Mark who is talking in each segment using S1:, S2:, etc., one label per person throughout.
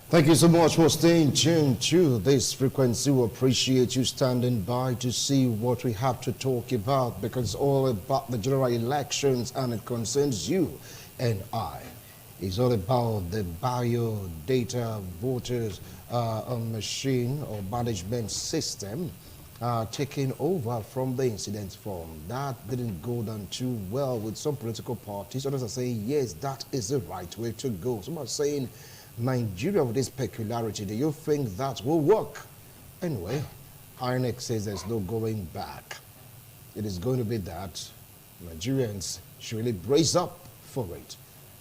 S1: Thank you so much for staying tuned to this frequency. We appreciate you standing by to see what we have to talk about, because it's all about the general elections and it concerns you and I. It's all about the bio-data voters machine or management system taking over from the incident form. That didn't go down too well with some political parties. Others are saying, yes, that is the right way to go. Some are saying, Nigeria with this peculiarity, do you think that will work? Anyway, Inec says there's no going back. It is going to be that Nigerians should really brace up for it.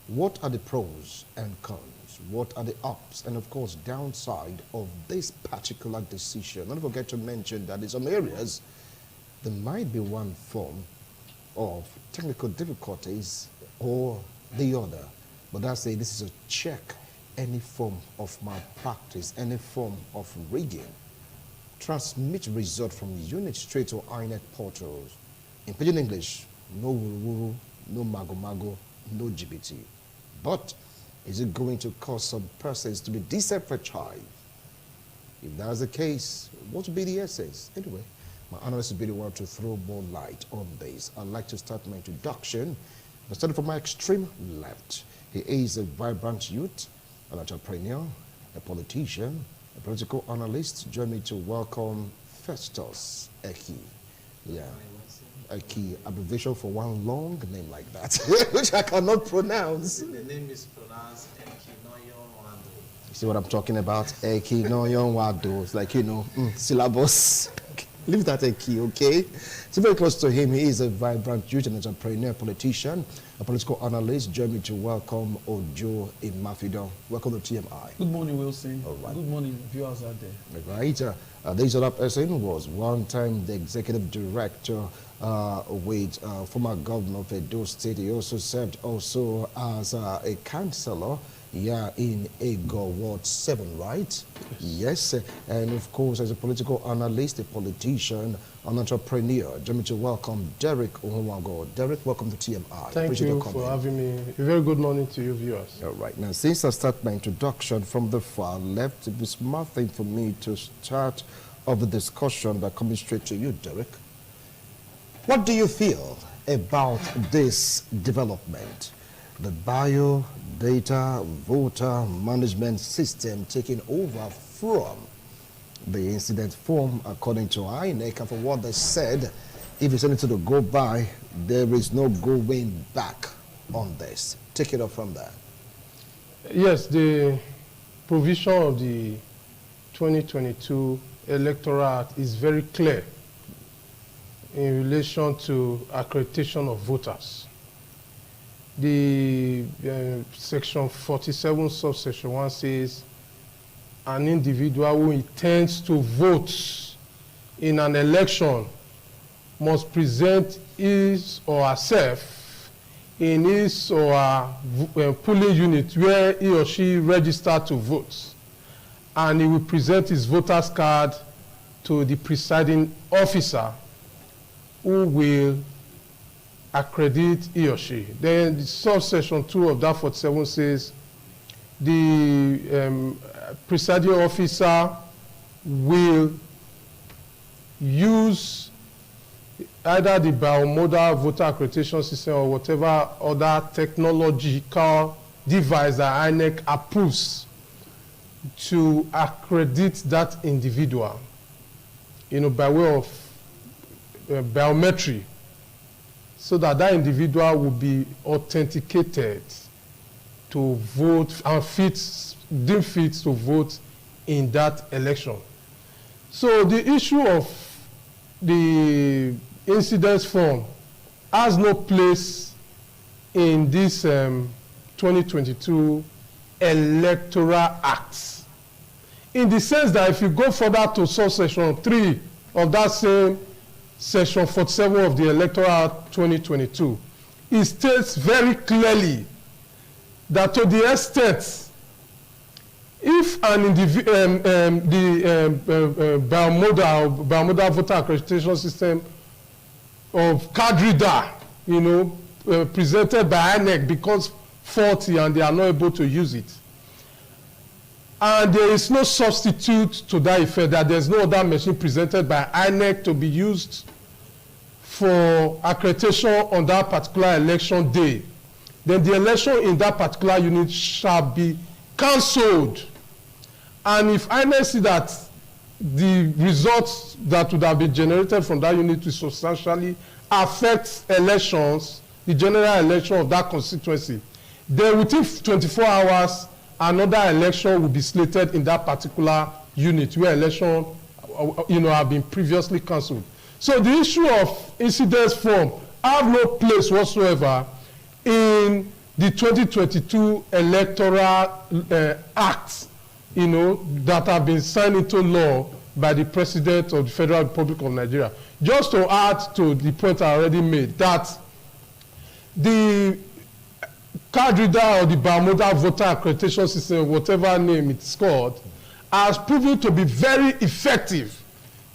S1: What are the pros and cons? What are the ups and, of course, downside of this particular decision? Don't forget to mention that in some areas, there might be one form of technical difficulties or the other. But that's say this is a check. Any form of malpractice, any form of rigging, transmit result from unit straight to Inec portals. In pidgin English, no wuru-wuru, no mago-mago, no GBT. But is it going to cause some persons to be disenfranchised? If that's the case, what will be the essence? Anyway, my analyst will be the one to throw more light on this. I'd like to start my introduction by starting from my extreme left. He is a vibrant youth, an entrepreneur, a politician, a political analyst. Join me to welcome Festus Eki. Yeah, Eki, abbreviation for one long name like that, which I cannot pronounce.
S2: The name is pronounced Eki Noyon Wado.
S1: You see what I'm talking about? Eki Noyon Wado. It's like, you know, syllabus. Leave that Eki, okay? So very close to him, he is a vibrant youth and entrepreneur, politician, a political analyst. Join me to welcome Ojo Imafido. Welcome to TMI.
S3: Good morning, Wilson.
S1: All right.
S3: Good morning, viewers out there.
S1: All right. This other person was one time the executive director with former governor of Edo State. He also served also as a councillor. Yeah, in Ego Ward 7, right? Yes. And of course, as a political analyst, a politician, an entrepreneur. Join me to welcome Derek Ohuwago. Derek, welcome to TMI.
S4: Thank you for having me. A very good morning to you, viewers.
S1: All right. Now, since I start my introduction from the far left, it was a smart thing for me to start off the discussion by coming straight to you, Derek. What do you feel about this development? The bio-data voter management system taking over from the incident form, according to Inec, and for what they said, if it's anything to go by, there is no going back on this. Take it up from there.
S4: Yes, the provision of the 2022 Electoral Act is very clear in relation to accreditation of voters. The section 47 subsection 1 says an individual who intends to vote in an election must present his or herself in his or her polling unit where he or she registered to vote, and he will present his voter's card to the presiding officer, who will accredit he or she. Then the subsection 2 of that 47 says the presiding officer will use either the biomodal voter accreditation system or whatever other technological device that INEC approves to accredit that individual, you know, by way of biometry, so that that individual will be authenticated to vote and deemed fit to vote in that election. So the issue of the incidence form has no place in this 2022 Electoral Act, in the sense that if you go further to subsection 3 of that same section 47 of the Electoral Act 2022, it states very clearly that to the extent if the biomodal voter accreditation system of card reader, you know, presented by INEC becomes faulty and they are not able to use it, And there is no substitute to that effect, that there's no other machine presented by INEC to be used for accreditation on that particular election day, then the election in that particular unit shall be cancelled. And if INEC see that the results that would have been generated from that unit will substantially affect elections, the general election of that constituency, then within 24 hours, another election will be slated in that particular unit where election have been previously cancelled. So the issue of incidence form have no place whatsoever in the 2022 electoral acts, that have been signed into law by the President of the Federal Republic of Nigeria. Just to add to the point I already made, that the card reader or the bimodal voter accreditation system, whatever name it's called, has proven to be very effective,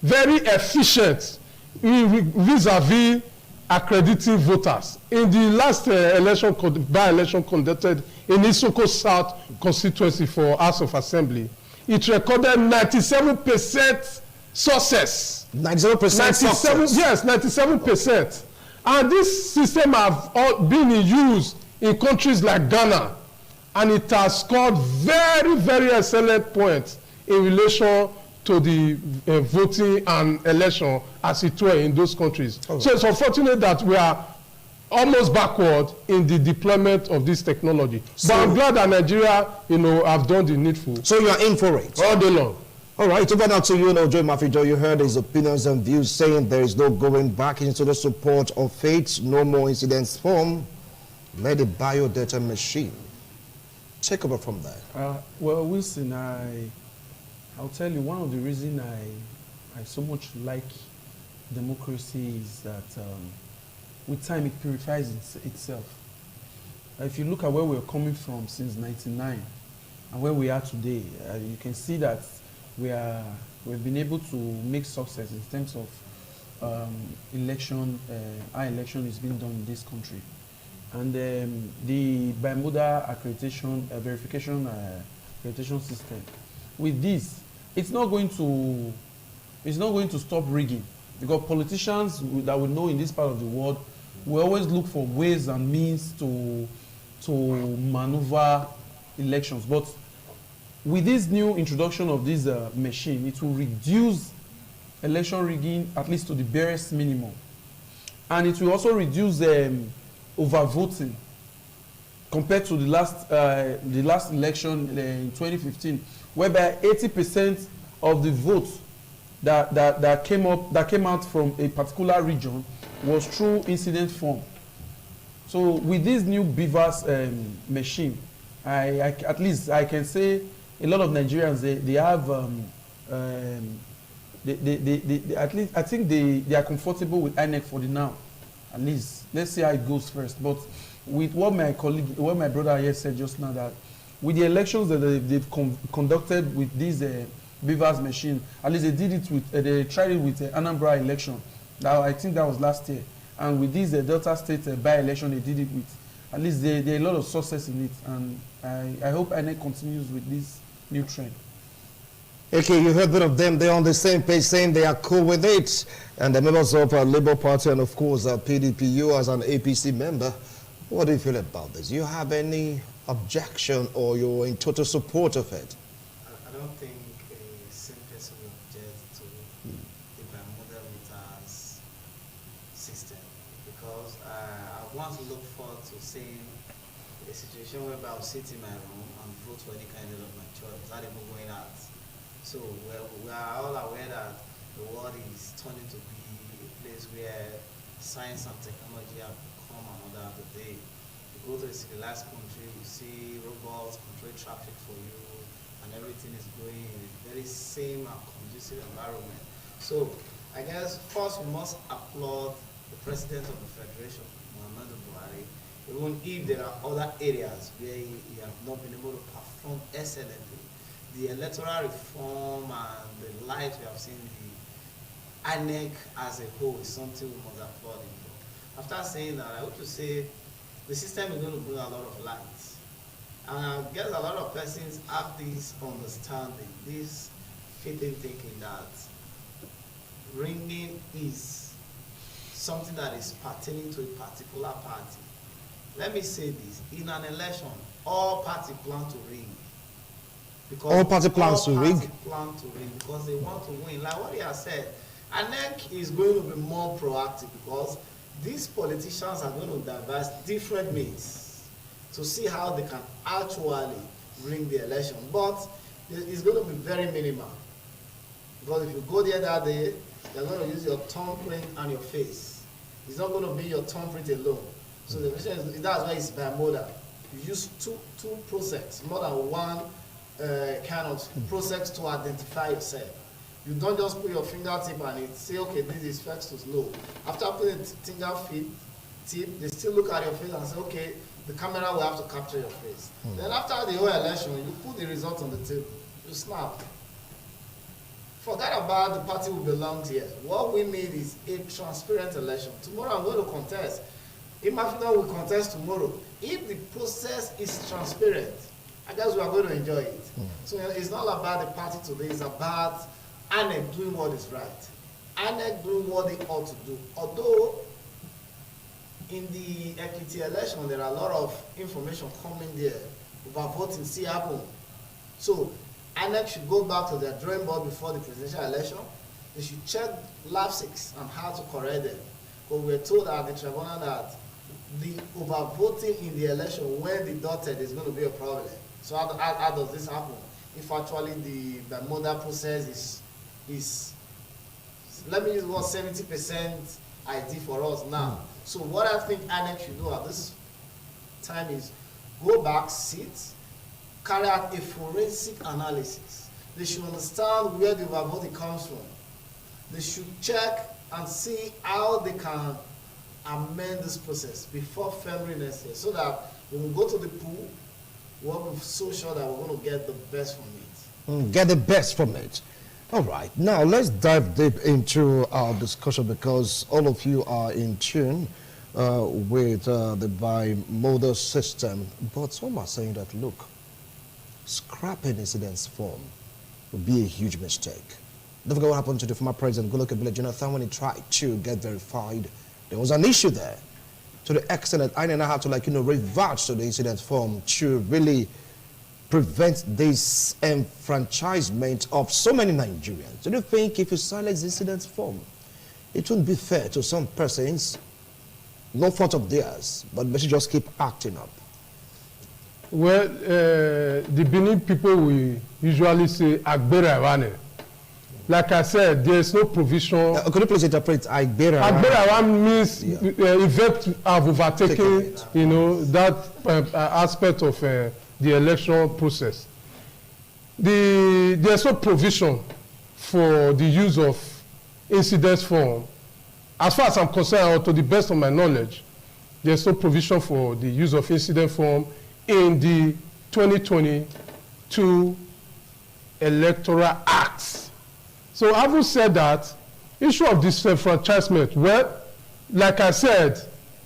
S4: very efficient vis-a-vis accrediting voters. In the last by-election conducted in Isoko South constituency for House of Assembly, it recorded 97% success.
S1: 97% success?
S4: Yes, 97%. And this system have been in use in countries like Ghana, and it has scored very, very excellent points in relation to the voting and election as it were in those countries. Right. So it's unfortunate that we are almost backward in the deployment of this technology. So, but I'm glad that Nigeria, have done the needful.
S1: So you are in for it?
S4: All day long.
S1: All right, over now to you, Joe Mafijo. You heard his opinions and views saying there is no going back into the support of faith, no more incidents form. Let the biodata machine take over from there.
S3: Well, Wilson, I'll tell you, one of the reasons I so much like democracy is that with time it purifies itself. If you look at where we're coming from since '99 and where we are today, you can see that we've been able to make success in terms of election. Our election is being done in this country, and the bimodal accreditation verification accreditation system. With this, it's not going to stop rigging, because politicians that we know in this part of the world will always look for ways and means to maneuver elections. But with this new introduction of this machine, it will reduce election rigging at least to the barest minimum, and it will also reduce overvoting compared to the last election in 2015, whereby 80% of the votes that came out from a particular region was through incident form. So with this new Bvas machine, at least I can say a lot of Nigerians they have at least I think they are comfortable with Inec for the now. At least let's see how it goes first. But with what my brother here said just now, that with the elections that they've conducted with this Bvas machine, at least they did it with they tried it with Anambra election. Now I think that was last year, and with this Delta State by-election, they did it with. At least there are a lot of success in it, and I hope INEC continues with this new trend.
S1: Okay, you heard both of them. They're on the same page saying they are cool with it. And the members of our Labour Party and, of course, PDP, you as an APC member, what do you feel about this? You have any objection, or you're in total support of it?
S2: I don't think a single person will object to the bimodal voters system, because I want to look forward to seeing a situation whereby I'll sit in my room and vote for any candidate of my choice without even going out. So we are all aware that the world is turning to be a place where science and technology have become another of the day. You go to a civilized country, you see robots control traffic for you, and everything is going in a very same and conducive environment. So I guess first we must applaud the President of the Federation, Muhammadu Buhari, even if there are other areas where he has not been able to perform excellently. The electoral reform and the light we have seen, the Inec as a whole, is something we must applaud him for. After saying that, I want to say the system is going to bring a lot of light. And I guess a lot of persons have this understanding, this faith in thinking that ringing is something that is pertaining to a particular party. Let me say this, in an election, all parties plan to ring. Because
S1: All party plans to ring?
S2: plan to ring because they want to win. Like what he has said, Inec is going to be more proactive because these politicians are going to devise different means to see how they can actually ring the election. But it's going to be very minimal. Because if you go there that day, they're going to use your thumbprint and your face. It's not going to be your thumbprint alone. So the question is, that's why it's bimodal. You use two process, more than one kind of process to identify yourself. You don't just put your fingertip and it say, okay, this is Festus. No. After putting the fingertip, they still look at your face and say, okay, the camera will have to capture your face. Then after the whole election, you put the result on the table. You snap. Forget about the party who belongs here. What we need is a transparent election. Tomorrow I'm going to contest. Imagine will contest tomorrow. If the process is transparent, I guess we are going to enjoy it. So it's not about the party today, it's about Inec doing what is right. Inec doing what they ought to do. Although in the Ekiti election, there are a lot of information coming there about voting see happen. So Inec should go back to their drawing board before the presidential election. They should check lapses and how to correct them. But we're told at the tribunal that the overvoting in the election when the dotted is going to be a problem. So how does this happen? If actually the model process is let me use what 70% ID for us now. So what I think Inec should do at this time is go back, sit, carry out a forensic analysis. They should understand where the overvoting comes from. They should check and see how they can amend this process before February next year, so that when we go to the pool, we'll be so sure that we're going to get the best from it.
S1: Get the best from it. All right, now let's dive deep into our discussion because all of you are in tune with the bimodal system. But some are saying that, look, scrapping incidence form would be a huge mistake. Don't forget what happened to the former president, Goodluck Ebele Jonathan, when he tried to get verified. There was an issue there to the extent that INEC had to, revert to the incident form to really prevent this enfranchisement of so many Nigerians. Do you think if you silence the incident form, it wouldn't be fair to some persons, no fault of theirs, but they should just keep acting up?
S4: Well, the Benin people will usually say, Agbera Iwane. Like I said, there is no provision.
S1: Could you please interpret Agbera?
S4: Agbera Iwane means event have overtaken, that aspect of the election process. There's no provision for the use of incidence form. As far as I'm concerned, or to the best of my knowledge, there's no provision for the use of incident form in the 2022 Electoral Acts. So having said that, issue of disenfranchisement, well, like I said,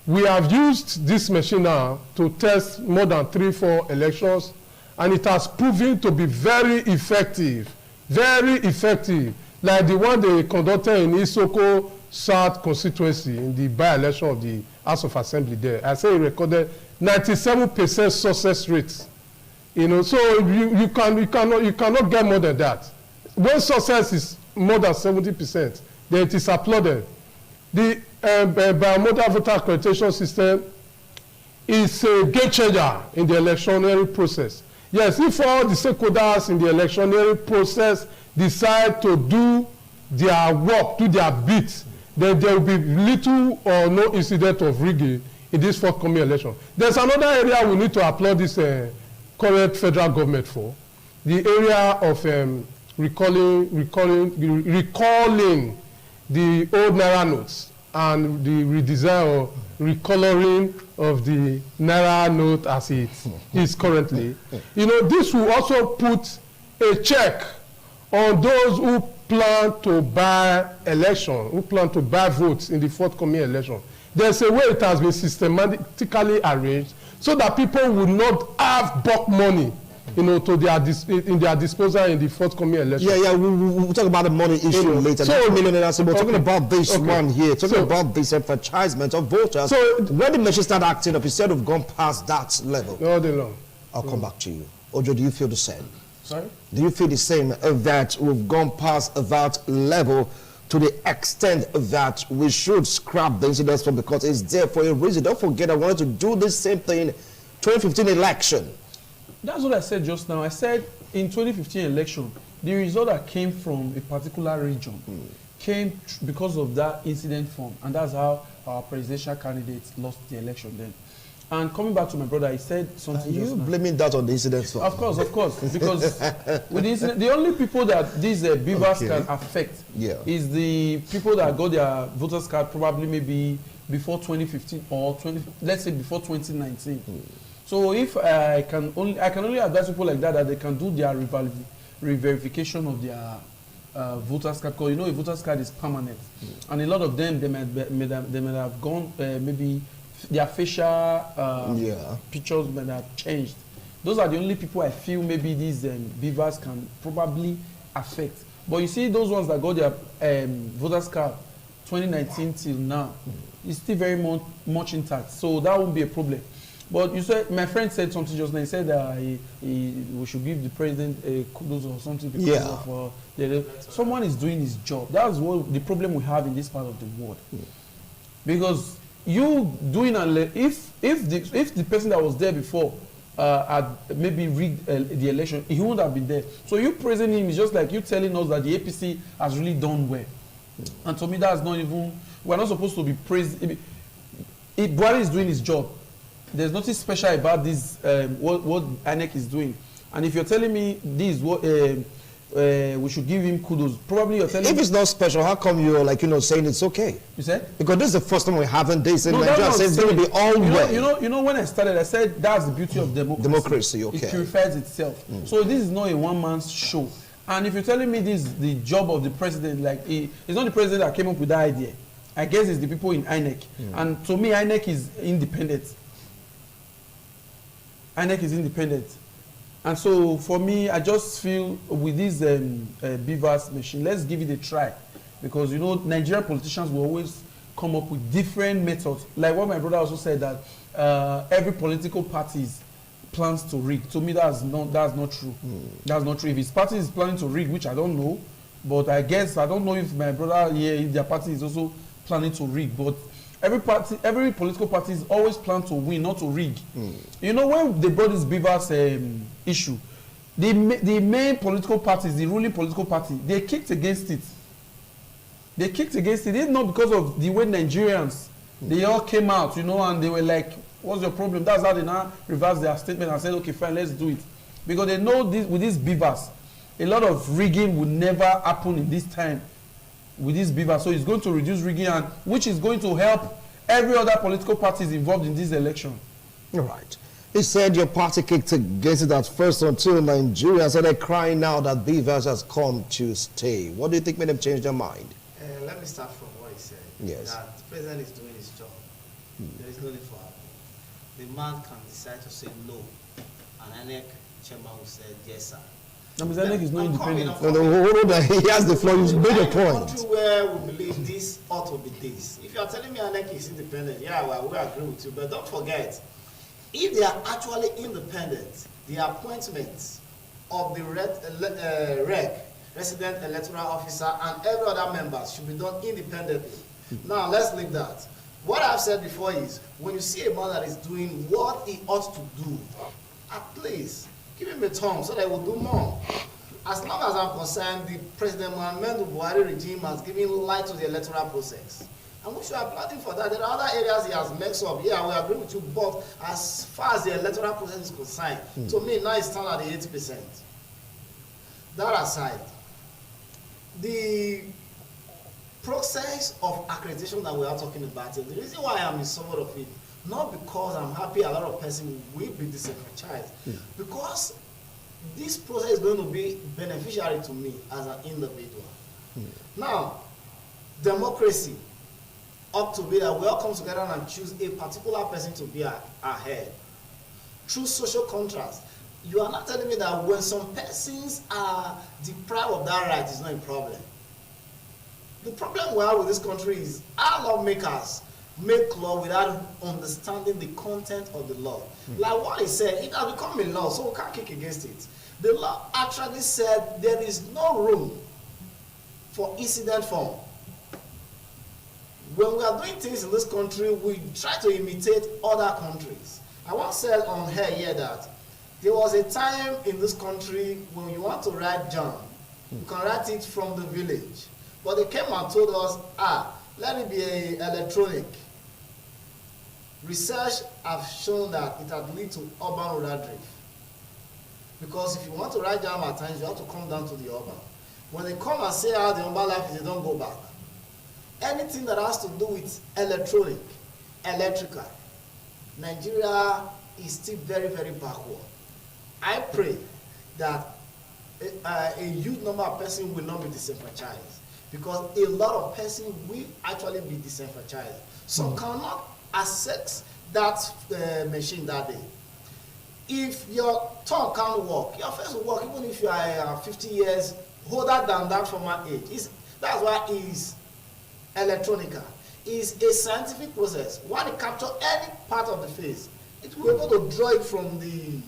S4: we have used this machine now to test more than 3-4 elections, and it has proven to be very effective, like the one they conducted in Isoko South constituency in the by-election of the House of Assembly there. I say it recorded 97% success rate. So you cannot get more than that. When success is more than 70%, then it is applauded. The bimodal voter accreditation system is a game changer in the electioneering process. Yes, if all the stakeholders in the electioneering process decide to do their work, do their bit, then there will be little or no incident of rigging in this forthcoming election. There's another area we need to applaud this current federal government for, the area of recalling the old Naira notes and the redesign or recoloring of the Naira note as it is currently. This will also put a check on those who plan to buy election, who plan to buy votes in the forthcoming election. There's a way it has been systematically arranged so that people will not have bulk money, you know, to their in their disposal in the forthcoming election.
S1: Yeah, we'll talk about the money issue later. So, we're talking about this one here, talking about this enfranchisement of voters. So, when the machine start acting up, instead of gone past that level,
S4: all day long.
S1: I'll come back to you. Ojo, do you feel the same?
S3: Sorry?
S1: Do you feel the same that we've gone past that level to the extent that we should scrap the incidence form because it's there for a reason? Don't forget, I wanted to do the same thing 2015 election.
S3: That's what I said just now. I said in 2015 election, the result that came from a particular region came because of that incident form, and that's how our presidential candidates lost the election then. And coming back to my brother, he said something just now.
S1: Are you blaming that on the incident form?
S3: Of course, because with the incident, the only people that these Bvas can affect is the people that got their voters card probably maybe before 2015 or let's say before 2019. So if I can only advise people like that they can do their re-verification of their voters card, because you know a voters card is permanent, and a lot of them they might have gone maybe their facial pictures might have changed. Those are the only people I feel maybe these Bvas can probably affect. But you see those ones that got their voters card 2019 till now, it's still very much intact, so that won't be a problem. But you said, my friend said something just now. He said that we should give the president kudos or something because of someone is doing his job. That's what the problem we have in this part of the world. Because you doing if the person that was there before had maybe rigged the election, he wouldn't have been there. So you praising him is just like you telling us that the APC has really done well. And to me, that's not even. We're not supposed to be praised. Buhari is doing his job. There's nothing special about this, what Inec is doing. And if you're telling me this, what we should give him kudos, probably you're telling me. If
S1: it's not special, how come you're like, saying it's okay?
S3: You said?
S1: Because this is the first time we're having this in Nigeria. So it's going to be all way.
S3: You know, when I started, I said that's the beauty of democracy.
S1: Okay.
S3: It purifies itself. So this is not a one-man's show. And if you're telling me this is the job of the president, like it's not the president that came up with that idea. I guess it's the people in Inec. And to me, Inec is independent. Inec is independent. And so for me, I just feel with this Bvas machine, let's give it a try. Because, Nigerian politicians will always come up with different methods. Like what my brother also said, that every political party plans to rig. To me, that's not true. That's not true. If his party is planning to rig, which I don't know, but I guess, I don't know if my brother here, if their party is also planning to rig. But every political party is always plan to win, not to rig. When they brought this Bvas issue, the main political parties, the ruling political party, they kicked against it. They kicked against it. It's not because of the way Nigerians, they all came out, and they were like, what's your problem? That's how they now reversed their statement and said, okay, fine, let's do it. Because they know this, with these Bvas, a lot of rigging would never happen in this time with this Bvas. So it's going to reduce rigging, and which is going to help every other political parties involved in this election.
S1: All right. He said your party kicked against it at first until Nigerians said they're crying now that Bvas has come to stay. What do you think made them change their mind?
S2: Let me start from what he said.
S1: Yes.
S2: That the president is doing his job. There is no need for argument. The man can decide to say no, and Inec chairman will say yes, sir.
S3: No, but Inec is not independent.
S1: He has the floor. You made a point.
S2: Country where we believe this ought to be this. If you are telling me Inec is independent, well, we agree with you. But don't forget, if they are actually independent, the appointments of the REC, Resident Electoral Officer, and every other member should be done independently. Now, let's leave that. What I've said before is, when you see a man that is doing what he ought to do, at least give him a tongue so that he will do more. As long as I'm concerned, the President Muhammadu Buhari regime has given light to the electoral process. And we should applaud him for that. There are other areas he has mixed up. Yeah, we agree with you, but as far as the electoral process is concerned, to me, now it's down at the 80%. That aside, the process of accreditation that we are talking about, the reason why I'm in support of it, not because I'm happy a lot of persons will be disenfranchised, because this process is going to be beneficiary to me as an individual. Now, democracy ought to be that we all come together and choose a particular person to be our head. through social contrast. You are not telling me that when some persons are deprived of that right, it's not a problem. The problem we have with this country is our lawmakers make law without understanding the content of the law. Like what I said, it has become a law, so we can't kick against it. The law actually said there is no room for incident form. When we are doing things in this country, we try to imitate other countries. I once said on here here that there was a time in this country when you want to write jam, you can write it from the village. But they came and told us, let it be electronic. Research has shown that it has led to urban rural drift. Because if you want to write jam at times, you have to come down to the urban. When they come and say how the urban life is, they don't go back. Anything that has to do with electronic, electrical, Nigeria is still very, very backward. I pray that a huge number of persons will not be disenfranchised, because a lot of persons will actually be disenfranchised. Some cannot access that machine that day. If your tongue can't work, your face will work even if you are 50 years older than that former age. That's why it's electronica. It's a scientific process. When it captures any part of the face, it will be able to draw it from the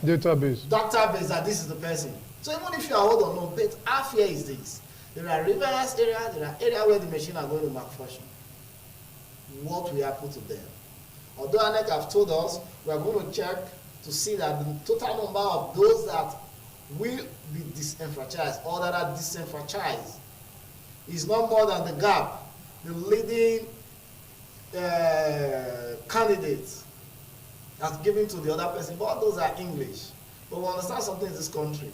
S2: database that this is the person. So even if you are old or not, but our fear is this. There are reverse areas, there are areas where the machine are going to malfunction. What will happen to them? Although Inec have told us, we are going to check to see that the total number of those that will be disenfranchised or that are disenfranchised is not more than the gap the leading candidates has given to the other person. But those are English. But we understand something in this country.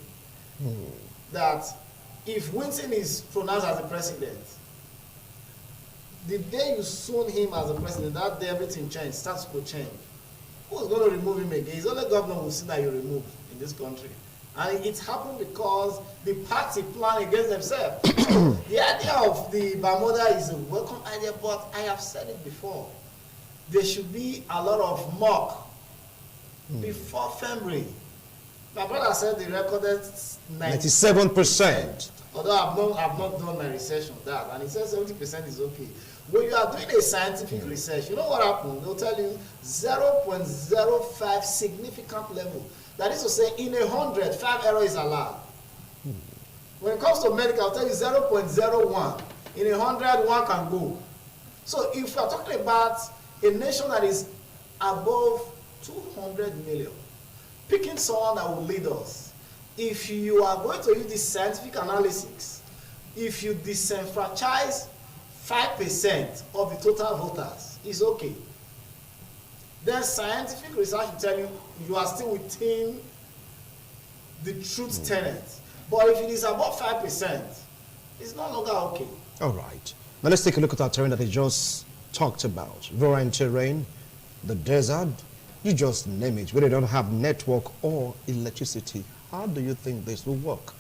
S2: That if Winston is pronounced as the president, the day you sworn him as the president, that day everything changed, starts to change. Who's going to remove him again? It's only governor who see that you remove in this country. And it happened because the party plan against themselves. The idea of the Bermuda is a welcome idea, but I have said it before. There should be a lot of mock before February. My brother said they recorded
S1: 97%.
S2: Although I've not done my research on that, and he said 70% is okay. When you are doing a scientific research, you know what happened? They'll tell you 0.05 significant level. That is to say, in 100, 5 error is allowed. When it comes to medical, I'll tell you 0.01. In 100, 1 can go. So if you are talking about a nation that is above 200 million, picking someone that will lead us, if you are going to use this scientific analysis, if you disenfranchise 5% of the total voters, is okay. Then scientific research will tell you you are still within the truth tenet. But if it is above 5%, it's no longer okay.
S1: All right. Now let's take a look at our terrain that I just talked about. Rural terrain, the desert, you just name it, where they don't have network or electricity. How do you think this will work?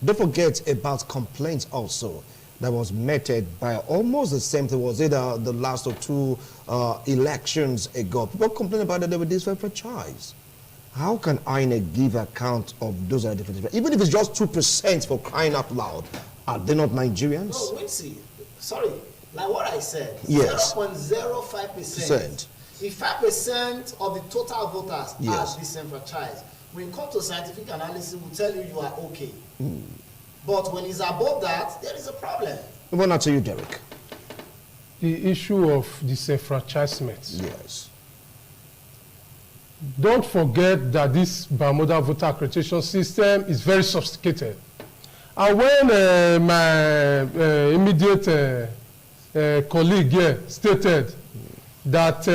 S1: Don't forget about complaints also that was meted by almost the same thing. Was either the last or two elections ago? People complain about that they were disenfranchised. How can Inec give account of those are different? Even if it's just 2% for crying out loud, are they not Nigerians?
S2: No, wait, see. Sorry, like what I said.
S1: Yes.
S2: 0.05%. If 5% of the total voters
S1: yes.
S2: are disenfranchised, when it comes to scientific analysis, we'll tell you are okay. But when it's above that, there is a problem.
S1: Well, not to you, Derek.
S4: The issue of disenfranchisement.
S1: Yes.
S4: Don't forget that this Bermuda voter accreditation system is very sophisticated. And when my immediate colleague here stated that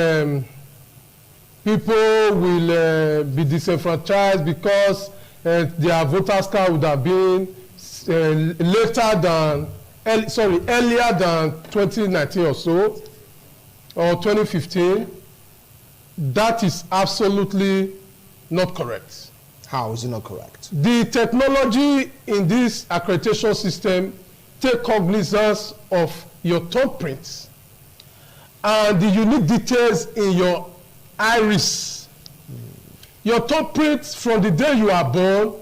S4: people will be disenfranchised because their voters card would have been earlier than 2019 or so, or 2015, that is absolutely not correct.
S1: How is it not correct?
S4: The technology in this accreditation system take cognizance of your thumbprints and the unique details in your iris. Your thumbprint from the day you are born,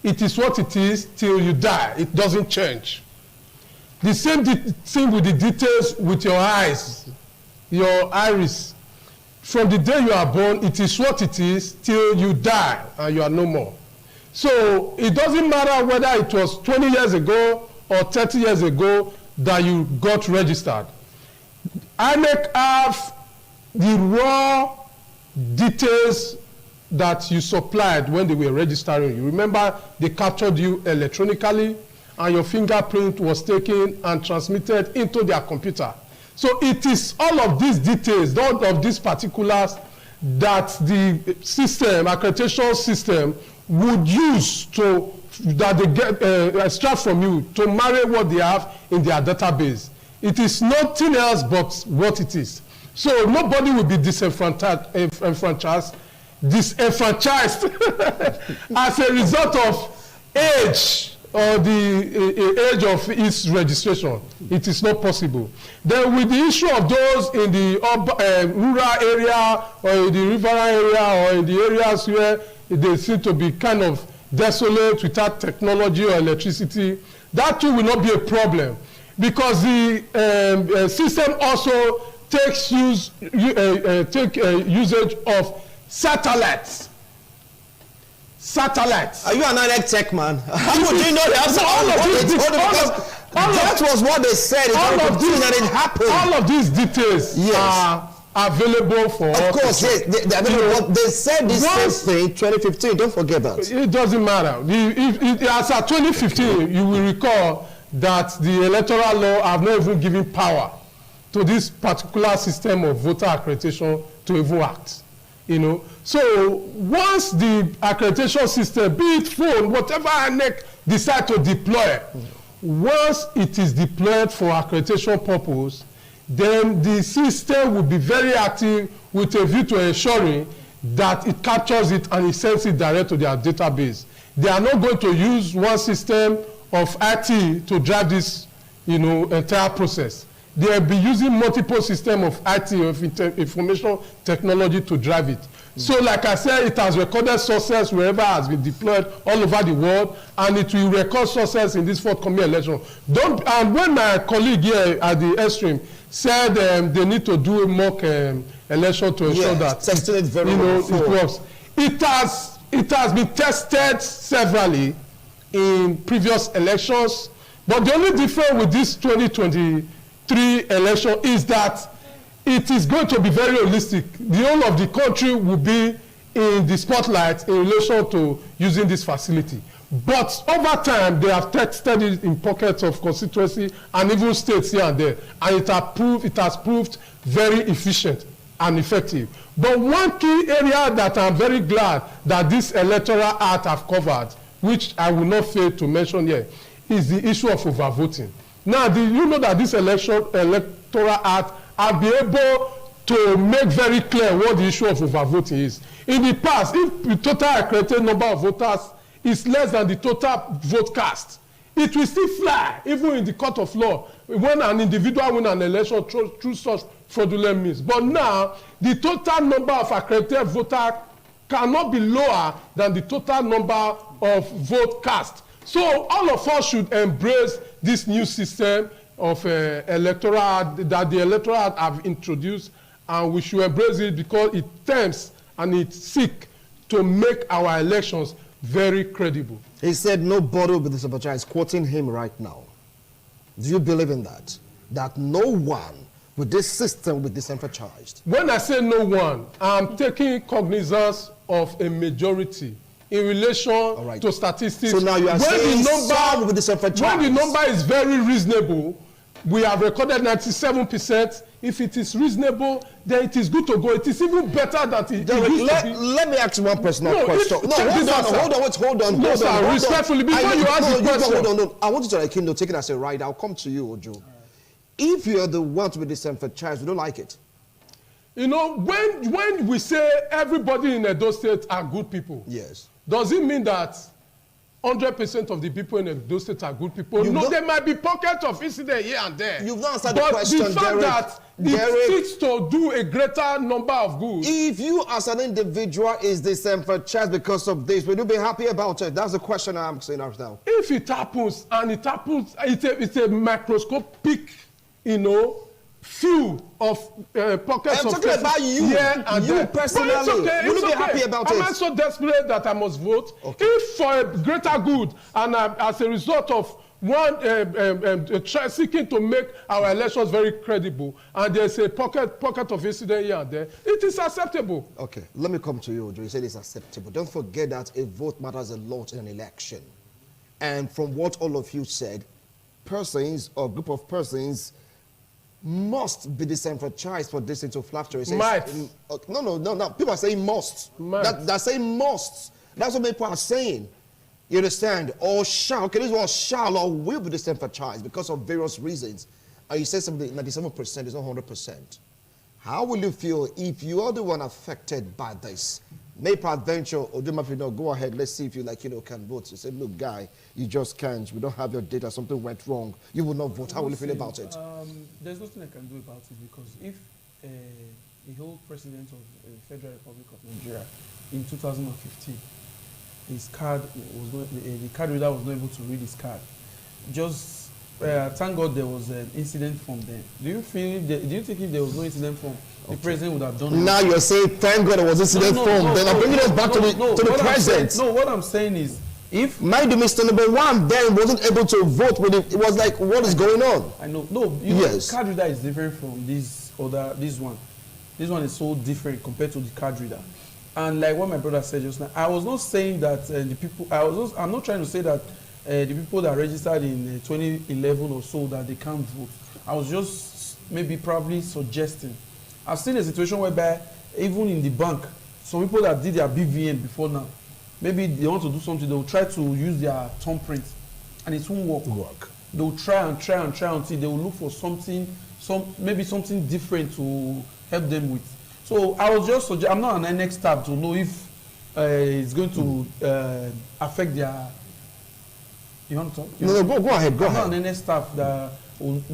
S4: it is what it is till you die. It doesn't change. The same thing with the details with your eyes, your iris. From the day you are born, it is what it is till you die and you are no more. So it doesn't matter whether it was 20 years ago or 30 years ago that you got registered. INEC have the raw details that you supplied when they were registering you. Remember, they captured you electronically and your fingerprint was taken and transmitted into their computer. So it is all of these details, all of these particulars that the system, accreditation system, would use to, that they get extract from you to marry what they have in their database. It is nothing else but what it is. So nobody will be disenfranchised as a result of age or the age of its registration. It is not possible. Then with the issue of those in the rural area or in the riverine area or in the areas where they seem to be kind of desolate without technology or electricity, that too will not be a problem, because the system also takes usage of satellites.
S1: Are you an Inec tech man? How would you know the answer? That was what they said. All of these, and it happened.
S4: All of these details are available for all.
S1: Of course, yes. They said this same thing 2015. Don't forget that.
S4: It doesn't matter. As at 2015, you will recall that the electoral law have not even given power to this particular system of voter accreditation to even act. You know, so once the accreditation system, be it phone, whatever INEC decide to deploy, once it is deployed for accreditation purpose, then the system will be very active with a view to ensuring that it captures it and it sends it direct to their database. They are not going to use one system of IT to drive this, you know, entire process. They will be using multiple systems of IT, of information technology to drive it. So like I said, it has recorded success wherever it has been deployed all over the world, and it will record success in this forthcoming election. And when my colleague here at the extreme said they need to do a mock election to ensure that it works, it has been tested severally in previous elections, but the only difference with this 2023 election is that it is going to be very holistic. The whole of the country will be in the spotlight in relation to using this facility. But over time, they have tested it in pockets of constituency and even states here and there, and it has proved very efficient and effective. But one key area that I'm very glad that this electoral act have covered, which I will not fail to mention here, is the issue of overvoting. Now, do you know that this electoral act have been able to make very clear what the issue of overvoting is? In the past, if the total accredited number of voters is less than the total vote cast, it will still fly, even in the court of law, when an individual wins an election through such fraudulent means. But now, the total number of accredited voters cannot be lower than the total number of vote cast. So all of us should embrace this new system of electoral that the electorate have introduced, and we should embrace it because it tempts and it seeks to make our elections very credible.
S1: He said nobody will be disenfranchised, quoting him right now. Do you believe in that? That no one with this system will be disenfranchised?
S4: When I say no one, I'm taking cognizance of a majority in relation to statistics.
S1: So now you are saying some will be disenfranchised.
S4: When the number is very reasonable, we have recorded 97%. If it is reasonable, then it is good to go. It is even better that it used to be.
S1: Let me ask you one personal question. Hold on.
S4: No, sir, respectfully, before you ask the question.
S1: Hold on. I want you to take it as a right. I'll come to you, Ojo. If you're the one to be disenfranchised, we don't like it.
S4: You know, when we say everybody in Edo State are good people,
S1: yes,
S4: does it mean that 100% of the people in those states are good people.
S1: You
S4: No,
S1: don't-
S4: there might be pockets of incident here and there.
S1: You've not answered the
S4: But
S1: question,
S4: the fact
S1: Derek.
S4: that
S1: Derek.
S4: it seeks to do a greater number of good.
S1: If you as an individual is disenfranchised because of this, will you be happy about it? That's the question I'm saying right now.
S4: If it happens, and it happens, it's a microscopic, few of pockets
S1: I'm
S4: of
S1: talking about you.
S4: here and
S1: You
S4: there.
S1: personally.
S4: But it's okay.
S1: Will
S4: It's
S1: you be
S4: okay.
S1: happy about
S4: Am
S1: it?
S4: I so desperate that I must vote?
S1: Okay.
S4: If for a greater good and as a result of one seeking to make our elections very credible, and there's a pocket of incident here and there, it is acceptable.
S1: Okay, let me come to you, Ojo. You said it's acceptable. Don't forget that a vote matters a lot in an election. And from what all of you said, persons or group of persons must be disenfranchised for this into fluctuate. It says-
S4: Might.
S1: No. People are saying must.
S4: Might.
S1: They're saying must. That's what people are saying. You understand? Or shall. Okay, this one shall or will be disenfranchised because of various reasons. And you said something, 97% is not 100%. How will you feel if you are the one affected by this? May peradventure, or do you know, go ahead, let's see if you can vote. You say, look, guy, you just can't. We don't have your data. Something went wrong. You will not vote. How will you feel about it?
S3: There's nothing I can do about it because if the whole president of the Federal Republic of Nigeria in 2015, his card was not, the card reader was not able to read his card. Just thank God there was an incident from them. Do you think if there was no incident from the president would have done it?
S1: Now you're saying, thank God it was incident form. Then I'm bringing us back to the present.
S3: What I'm saying is, if
S1: Mind you, Mr. Number One then wasn't able to vote with it. It was like, what is going on?
S3: I know, no,
S1: Yes.
S3: card reader is different from this one. This one is so different compared to the card reader. And like what my brother said just now, I was not saying that I'm not trying to say that the people that registered in 2011 or so that they can't vote. I was just probably suggesting. I've seen a situation whereby even in the bank, some people that did their BVN before now, maybe they want to do something, they'll try to use their thumbprint and it won't work. They'll try until they will look for something different to help them with. So I was just I'm not an Inec staff to know if it's going to affect their. You want to talk?
S1: No, go ahead.
S3: I'm not an Inec staff that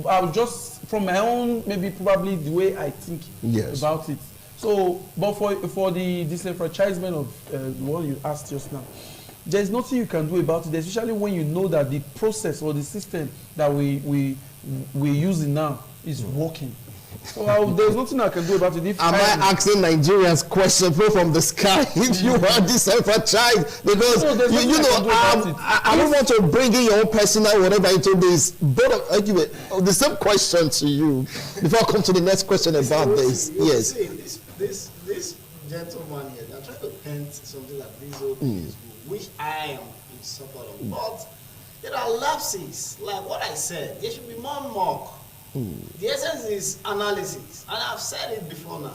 S3: I was just from my own probably the way I think about it. So, but for the disenfranchisement of what you asked just now, there's nothing you can do about it, especially when you know that the process or the system that we're using now is working. So there's nothing I can do about it.
S1: Am I asking Nigerians question from the sky if you are disenfranchised? Because I don't want to bring in your own personal whatever into this. But anyway, the same question to you before I come to the next question about this. Yes.
S2: This gentleman here, they're trying to paint something like this old is good, which I am in support of. But there are lapses, like what I said. There should be more. The essence is analysis, and I've said it before now.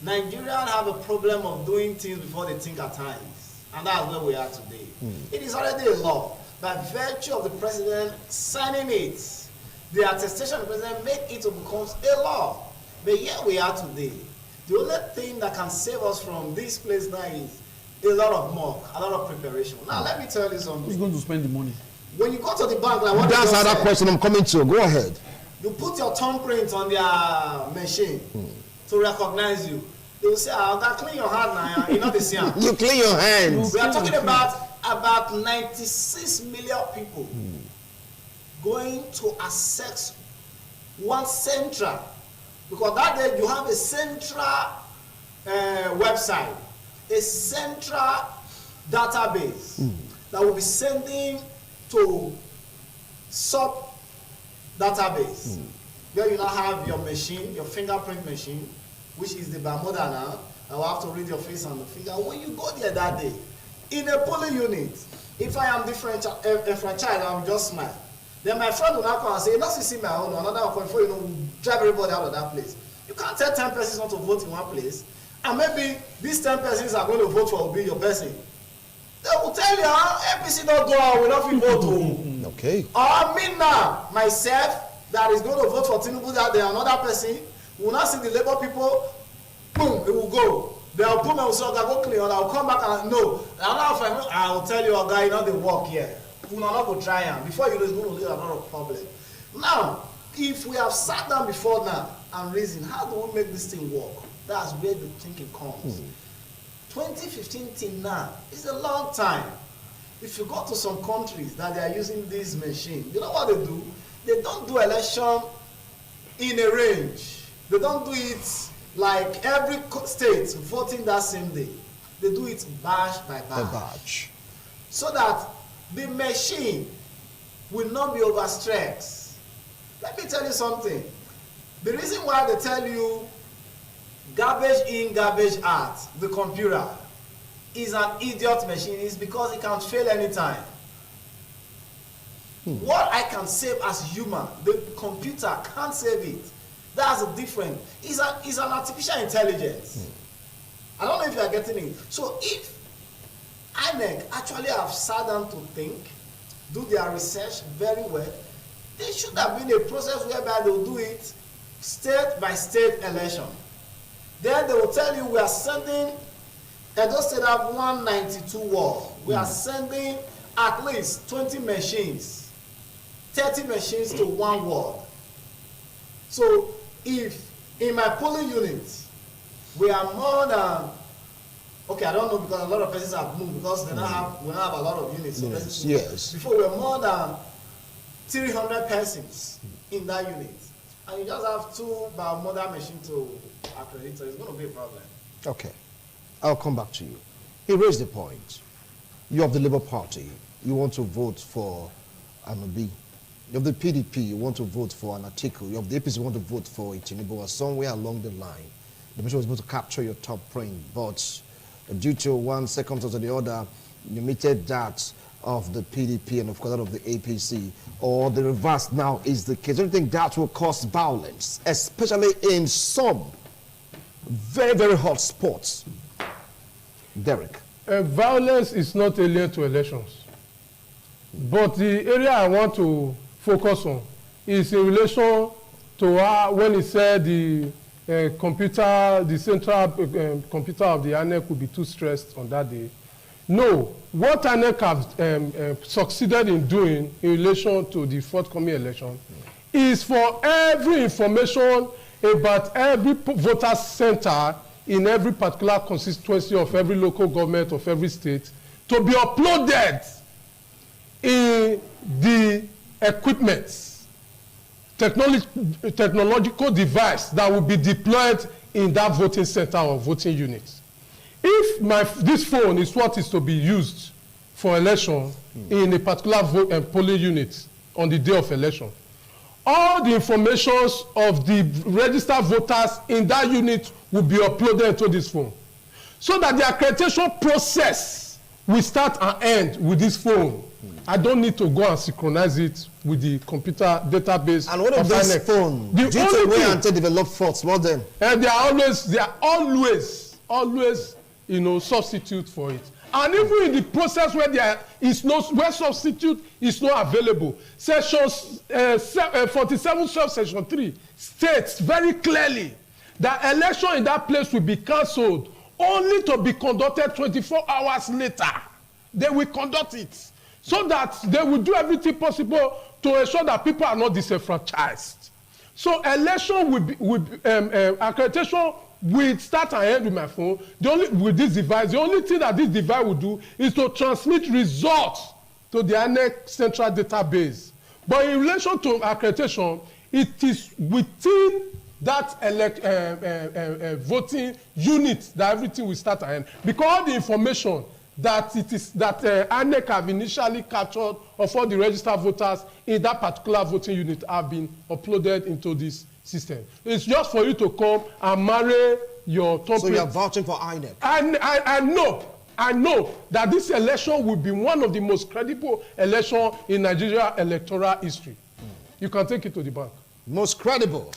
S2: Nigerians have a problem of doing things before they think at times, and that's where we are today. It is already a law. By virtue of the president signing it, the attestation of the president make it to become a law. But here we are today. The only thing that can save us from this place now is a lot of mock, a lot of preparation. Now let me tell you something.
S3: Who's going to spend the money?
S2: When you go to the bank, like what
S1: That's another question I'm coming to. Go ahead.
S2: You put your thumbprint on their machine to recognize you. They will say, "I got clean your hand now. You're not the same."
S1: You clean your hands.
S2: We are talking about 96 million people going to access one central, because that day you have a central website, a central database that will be sending to sub database where you now have your machine, your fingerprint machine, which is the Bermuda now. I will have to read your face on the finger. When you go there that day, in a polling unit, if I am enfranchised, I will just smile. Then my friend will now come and say, "Let's see my own, another one before drive everybody out of that place." You can't tell 10 persons not to vote in one place, and maybe these 10 persons are going to vote for Obi, your person. They will tell you, APC don't go out, we don't feel vote.
S1: Okay.
S2: Or me now, myself, that is going to vote for Tinubu that day, another person, will not see the Labour people, boom, it will go. They'll put me on so go clean, and I'll come back and no. I'll tell you, guy, you know they work here. We not go try am. Before you know, it's going to lead a lot of problem. Now, if we have sat down before now and reasoned, how do we make this thing work? That's where the thinking comes. 2015 till now is a long time. If you go to some countries that they are using this machine, you know what they do? They don't do election in a range. They don't do it like every state voting that same day. They do it batch by batch. So that the machine will not be overstretched. Let me tell you something. The reason why they tell you garbage in, garbage out, the computer is an idiot machine is because it can fail anytime. What I can save as human, the computer can't save it. That's the difference. It's an artificial intelligence. I don't know if you are getting it. So if Inec actually have sat down to think, do their research very well, there should have been a process whereby they will do it state by state election. Then they will tell you we are sending, Edo State have 192 wards. We are sending at least 20 machines, 30 machines to one ward. So if in my polling unit we are more than, okay, I don't know because a lot of persons have moved because we don't have a lot of units. So
S1: yes.
S2: Before we were more than 300 persons in that unit, and you just have 2 biomodal machines to accredit, so it's going to be a problem.
S1: Okay, I'll come back to you. He raised the point. You have the Labour Party, you want to vote for Anobi. You have the PDP, you want to vote for an article. You have the APC, you want to vote for Tinubu. Somewhere along the line, the mission was able to capture your top point, but due to one circumstance or the other, you omitted that of the PDP and of course that of the APC, or the reverse now is the case. Do you think that will cause violence, especially in some very, very hot spots? Derek.
S4: Violence is not alien to elections. But the area I want to focus on is in relation to when he said the computer, the central computer of the Inec would be too stressed on that day. No, what Inec have succeeded in doing in relation to the forthcoming election is for every information about every voter center in every particular constituency of every local government of every state to be uploaded in the equipment, technological device that will be deployed in that voting center or voting unit. If this phone is what is to be used for election in a particular polling unit on the day of election, all the informations of the registered voters in that unit will be uploaded into this phone, so that the accreditation process will start and end with this phone. I don't need to go and synchronize it with the computer database.
S1: And what of this phone? Due to way and to develop faults, what then?
S4: They are always, you know, substitute for it. And even in the process where there is no, where substitute is not available, section 47 section 3 states very clearly that election in that place will be cancelled only to be conducted 24 hours later. They will conduct it so that they will do everything possible to ensure that people are not disenfranchised. So election accreditation will start and end with my phone. With this device, the only thing that this device will do is to transmit results to the Inec central database. But in relation to accreditation, it is within that voting unit that everything will start and end. Because all the information that Inec have initially captured of all the registered voters in that particular voting unit have been uploaded into this system. It's just for you to come and marry your top.
S1: So you are vouching for Inec.
S4: I know that this election will be one of the most credible elections in Nigeria electoral history. You can take it to the bank.
S1: Most credible.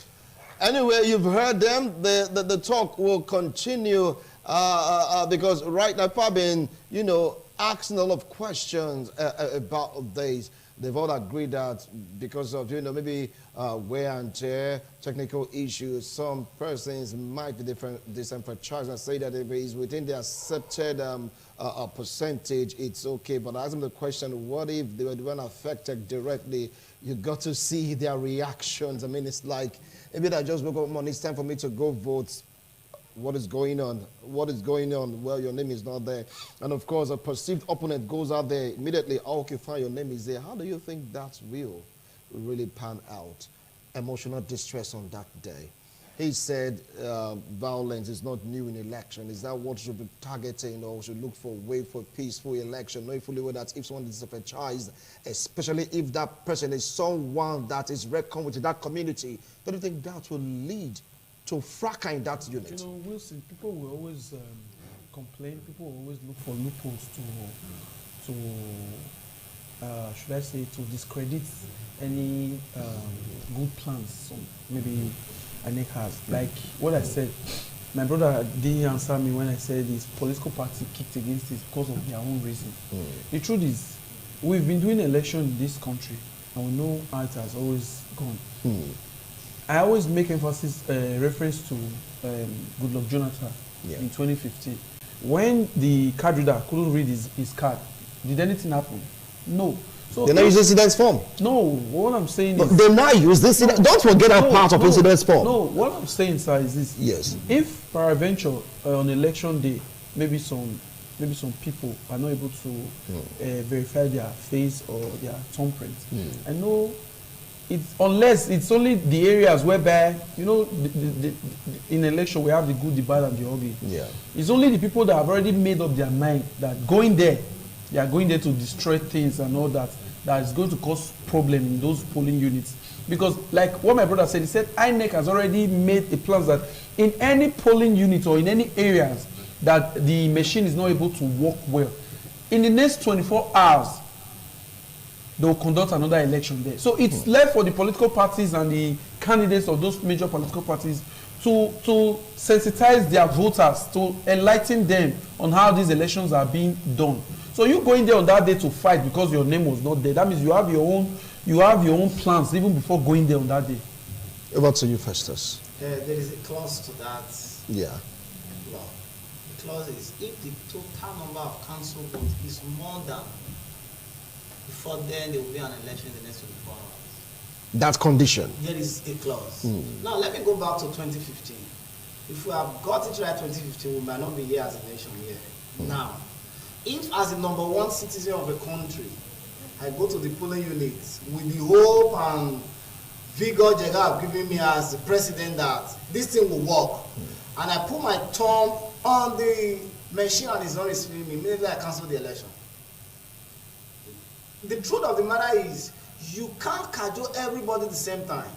S1: Anyway, you've heard them. The talk will continue because right now, Fabin, you know, asking a lot of questions about this. They've all agreed that because of, maybe wear and tear, technical issues, some persons might be disenfranchised and say that if it is within the accepted percentage, it's okay. But I ask them the question, what if they were the one affected directly? You got to see their reactions. I mean, it's like, maybe I just woke up morning, it's time for me to go vote. What is going on? What is going on? Well, your name is not there. And of course, a perceived opponent goes out there immediately. Oh, okay, fine, your name is there. How do you think that will really pan out? Emotional distress on that day. He said violence is not new in election. Is that what should be targeting, or should look for a way for peaceful election? Knowing fully well that if someone is disenfranchised, especially if that person is someone that is reckoned with that community, don't you think that will lead to fracas in that unit?
S3: You know, Wilson, people will always complain. People will always look for loopholes to should I say, to discredit any good plans some maybe Inec has. Like what I said, my brother didn't answer me when I said his political party kicked against it because of their own reason. The truth is, we've been doing election in this country, and we know how it has always gone. I always make emphasis, reference to Goodluck Jonathan in 2015. When the card reader couldn't read his card, did anything happen? No. So
S1: they now use incidence form.
S3: No, what I'm saying is...
S1: They now use this. Don't forget that part of incidence form.
S3: No, what I'm saying, sir, is this.
S1: Yes.
S3: If, peradventure, on election day, maybe some people are not able to verify their face or their thumbprint, I know unless it's only the areas whereby, in election we have the good, the bad, and the ugly. Yeah. It's only the people that have already made up their mind that going there, they are going there to destroy things and all that, that is going to cause problem in those polling units. Because like what my brother said, he said Inec has already made a plan that in any polling unit or in any areas that the machine is not able to work well, in the next 24 hours, they will conduct another election there. So it's left for the political parties and the candidates of those major political parties to sensitize their voters, to enlighten them on how these elections are being done. So you going there on that day to fight because your name was not there, that means you have your own plans even before going there on that day.
S1: Over to you, Festus.
S2: There is a clause to that law. The clause is if the total number of council votes is more than, before then there will be an election in the next 24 hours.
S1: That condition.
S2: There is a clause. Now let me go back to 2015. If we have got it right 2015, we might not be here as a nation here. Now, if as the number one citizen of the country, I go to the polling units with the hope and vigor Jega have given me as the president that this thing will work, and I put my thumb on the machine and it's not receiving me, immediately I cancel the election. The truth of the matter is, you can't cajole everybody at the same time.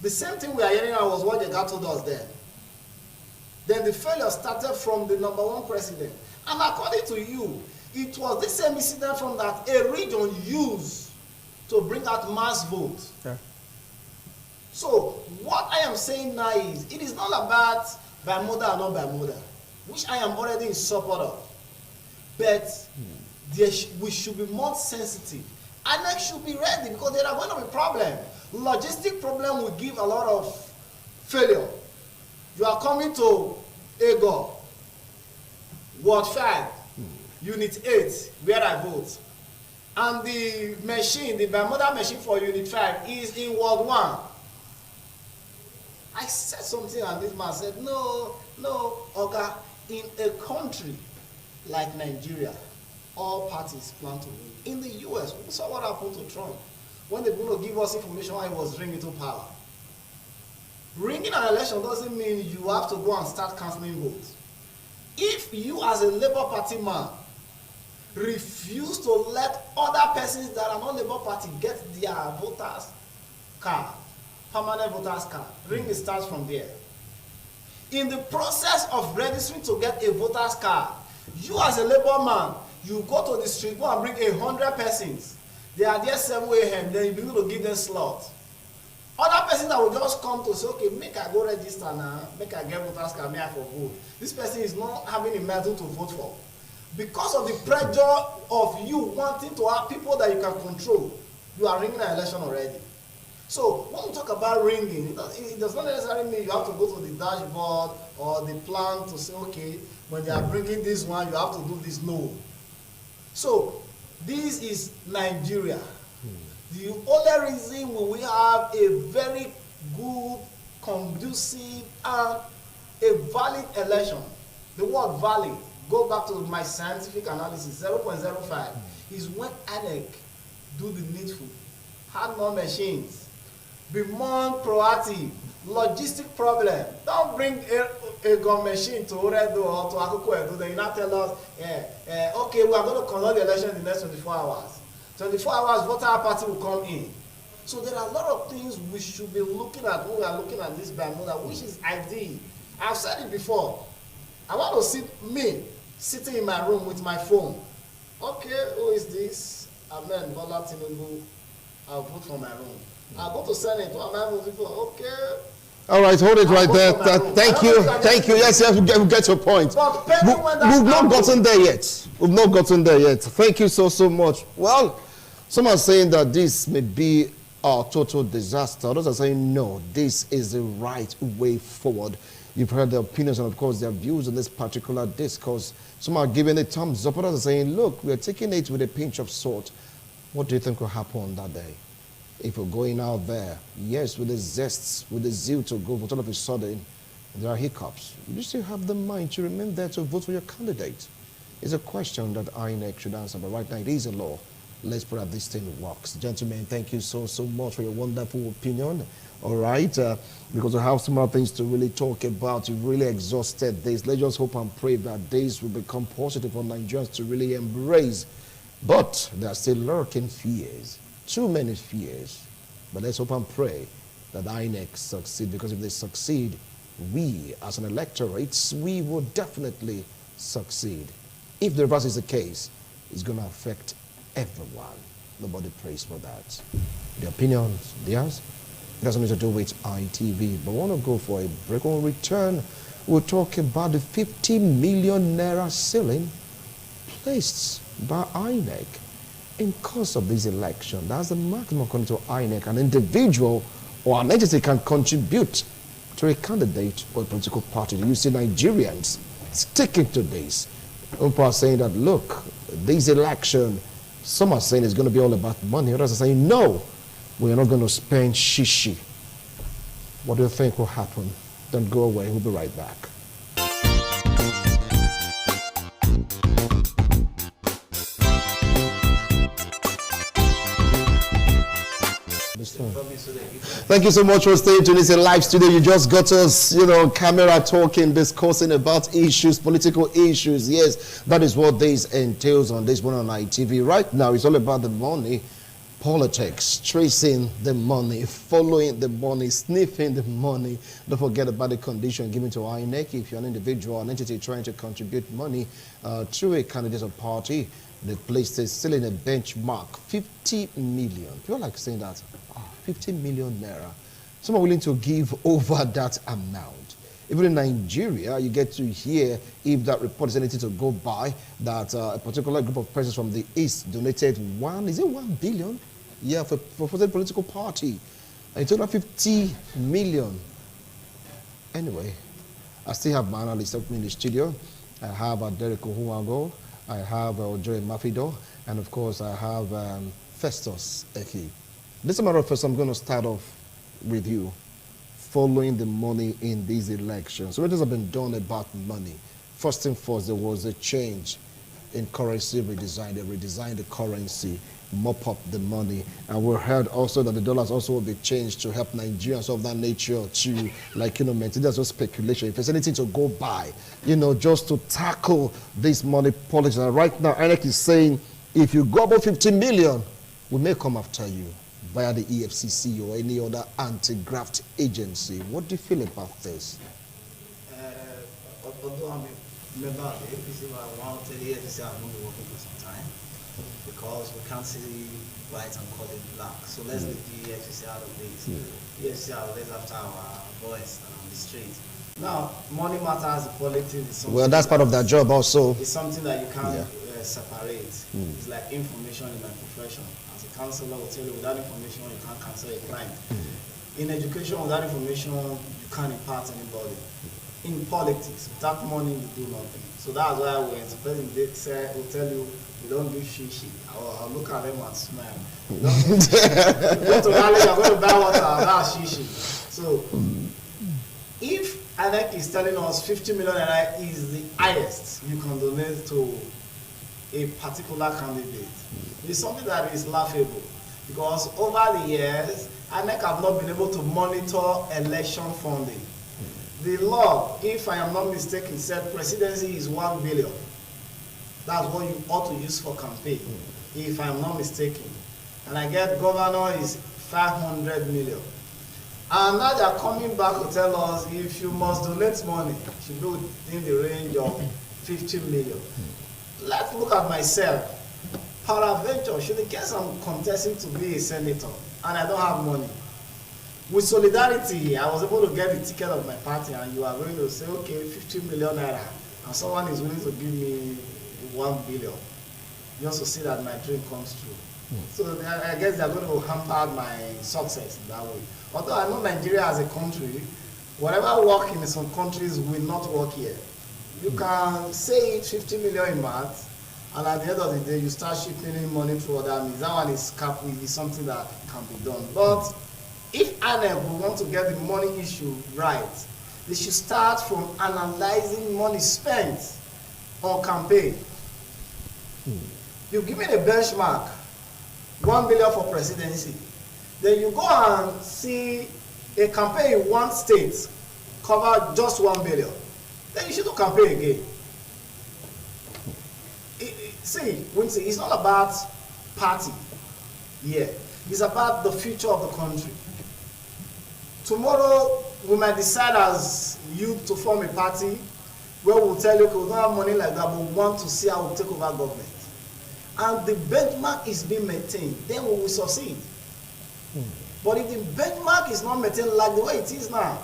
S2: The same thing we are hearing now was what Jega told us then. Then the failure started from the number one president. And according to you, it was the same incident from that a region used to bring out mass vote. Yeah. So what I am saying now is, it is not about bimodal or not bimodal, which I am already in support of. But we should be more sensitive. Inec should be ready because there are going to be problems. Logistic problem will give a lot of failure. You are coming to Ego, Ward 5, Unit 8, where I vote. And the machine, the bimodal machine for Unit 5 is in Ward 1. I said something and this man said, no, Oga, in a country like Nigeria, all parties plan to win. In the US, we saw what happened to Trump when they're going to give us information while he was ringing to power. Ringing an election doesn't mean you have to go and start cancelling votes. If you as a Labour Party man refuse to let other persons that are not Labour Party get their voters card, permanent voters card, ring starts from there. In the process of registering to get a voters card, you as a Labour man, you go to the street, go and bring 100 persons. They are there 7 a.m., then you begin to give them slot. Other persons that will just come to say, okay, make I go register now, make I get voters card, make I for vote. This person is not having a medal to vote for. because of the pressure of you wanting to have people that you can control, you are ringing an election already. So when we talk about ringing, it does not necessarily mean you have to go to the dashboard or the plan to say, okay, when they are bringing this one, you have to do this. No. So this is Nigeria. The only reason we have a very good, conducive, and a valid election, the word valid, go back to my scientific analysis, 0.05, is when Inec do the needful, have more machines, be more proactive, logistic problem. Don't bring a gun machine to Oredo or to Akoko Edo, then you not tell us, okay, we are going to conduct the election in the next 24 hours. 24 hours, voter party will come in. So there are a lot of things we should be looking at when we are looking at this bimodal, which is ideal. I've said it before. I want to see me sitting in my room with my phone. Okay, who is this? Amen. Bola Tinubu. I'll vote for my room. I'll go to Senate. What am I voting for? Okay.
S1: All right, hold it right there. Thank you. Thank you. Yes, we get your point. We've not gotten there yet. We've not gotten there yet. Thank you so much. Well, some are saying that this may be a total disaster. Others are saying, no, this is the right way forward. You've heard their opinions and, of course, their views on this particular discourse. Some are giving it thumbs up. Others are saying, look, we're taking it with a pinch of salt. What do you think will happen on that day? If we're going out there, yes, with the zest, with the zeal to go, but all of a sudden, there are hiccups. You still have the mind to remain there to vote for your candidate. It's a question that Inec should answer, but right now it is a law. Let's pray that this thing works. Gentlemen, thank you so much for your wonderful opinion. All right, because we have some other things to really talk about. You've really exhausted this. Let's just hope and pray that this will become positive for Nigerians to really embrace. But there are still lurking fears. Too many fears. But let's hope and pray that Inec succeed, because if they succeed, we as an electorate, we will definitely succeed. If the reverse is the case, it's going to affect everyone. Nobody prays for that. The opinions, theirs, it has something to do with ITV. But we want to go for a break. When we return, we'll talk about the 50 million naira ceiling placed by Inec in course of this election. That's the maximum according to Inec. An individual or an entity can contribute to a candidate or a political party. You see Nigerians sticking to this. People are saying that, look, this election, some are saying it's going to be all about money. Others are saying, no, we are not going to spend shishi. What do you think will happen? Don't go away. We'll be right back. Thank you so much for staying tuned. It's a live studio. You just got us, camera talking, discussing about issues, political issues. Yes, that is what this entails on this one on ITV. Right now, it's all about the money, politics, tracing the money, following the money, sniffing the money. Don't forget about the condition given to Inec. If you're an individual, an entity trying to contribute money to a candidate or party, the place is still in a benchmark, 50 million. People like saying that, 50 million naira. Some are willing to give over that amount. Even in Nigeria, you get to hear, if that report is anything to go by, that a particular group of persons from the East donated 1 billion? Yeah, for a political party. And total 50 million. Anyway, I still have my analyst up in the studio. I have Derek Ohuago, I have Joy Mafido, and of course I have Festus Eki. This matter of first, I'm going to start off with you, following the money in these elections. What has been done about money? First and first, there was a change in currency redesign. They redesigned the currency, mop up the money. And we heard also that the dollars also will be changed to help Nigerians of that nature to, maintain. There's no speculation. If there's anything to go by, just to tackle this money politics. And right now, Inec is saying, if you go above 50 million, we may come after you via the EFCC or any other anti-graft agency. What do you feel about this?
S2: Although I'm a member of the APC, I want to tell the APC I've not been working for some time because we can't see white and call it black. So let's leave the EFCC out of this. The EFCC are less after our boys on the street. Now, money matters, politics is something.
S1: Well, that's part of their job also.
S2: It's something that you can't
S1: Yeah.
S2: separate. It's like information in my profession. As a counselor, will tell you without information you can't counsel a client. In education, without information you can't impart anybody. In politics, without money you do nothing. So that's why when the president will tell you we don't do shishi, I'll look at them and smile. You go to rally, you're going to buy water, that's shishi. So if Inec is telling us 50 million naira is the highest you can donate to a particular candidate, it's something that is laughable, because over the years Inec have not been able to monitor election funding. The law, if I am not mistaken, said presidency is 1 billion. That's what you ought to use for campaign, if I am not mistaken. And I get governor is 500 million. And now they are coming back to tell us if you must donate money, it should be within the range of 50 million. Let's look at myself. Paraventure, should in case I'm contesting to be a senator and I don't have money, with solidarity, I was able to get the ticket of my party, and you are going to say, okay, 50 million naira, and someone is willing to give me 1 billion, just to see that my dream comes true. So I guess they are going to hamper my success in that way. Although I know Nigeria as a country, whatever work in some countries will not work here. You can say it 50 million in math, and at the end of the day, you start shipping in money through other means. That one is something that can be done. But if Inec will want to get the money issue right, they should start from analyzing money spent on campaign. You give me the benchmark, 1 billion for presidency. Then you go and see a campaign in one state cover just 1 billion. Then you should do campaign again. See, Wincy, it's not about party. Yeah, it's about the future of the country. Tomorrow, we might decide as youth to form a party where we'll tell you, okay, we don't have money like that, but we want to see how we take over government. And the benchmark is being maintained, then we will succeed. But if the benchmark is not maintained like the way it is now,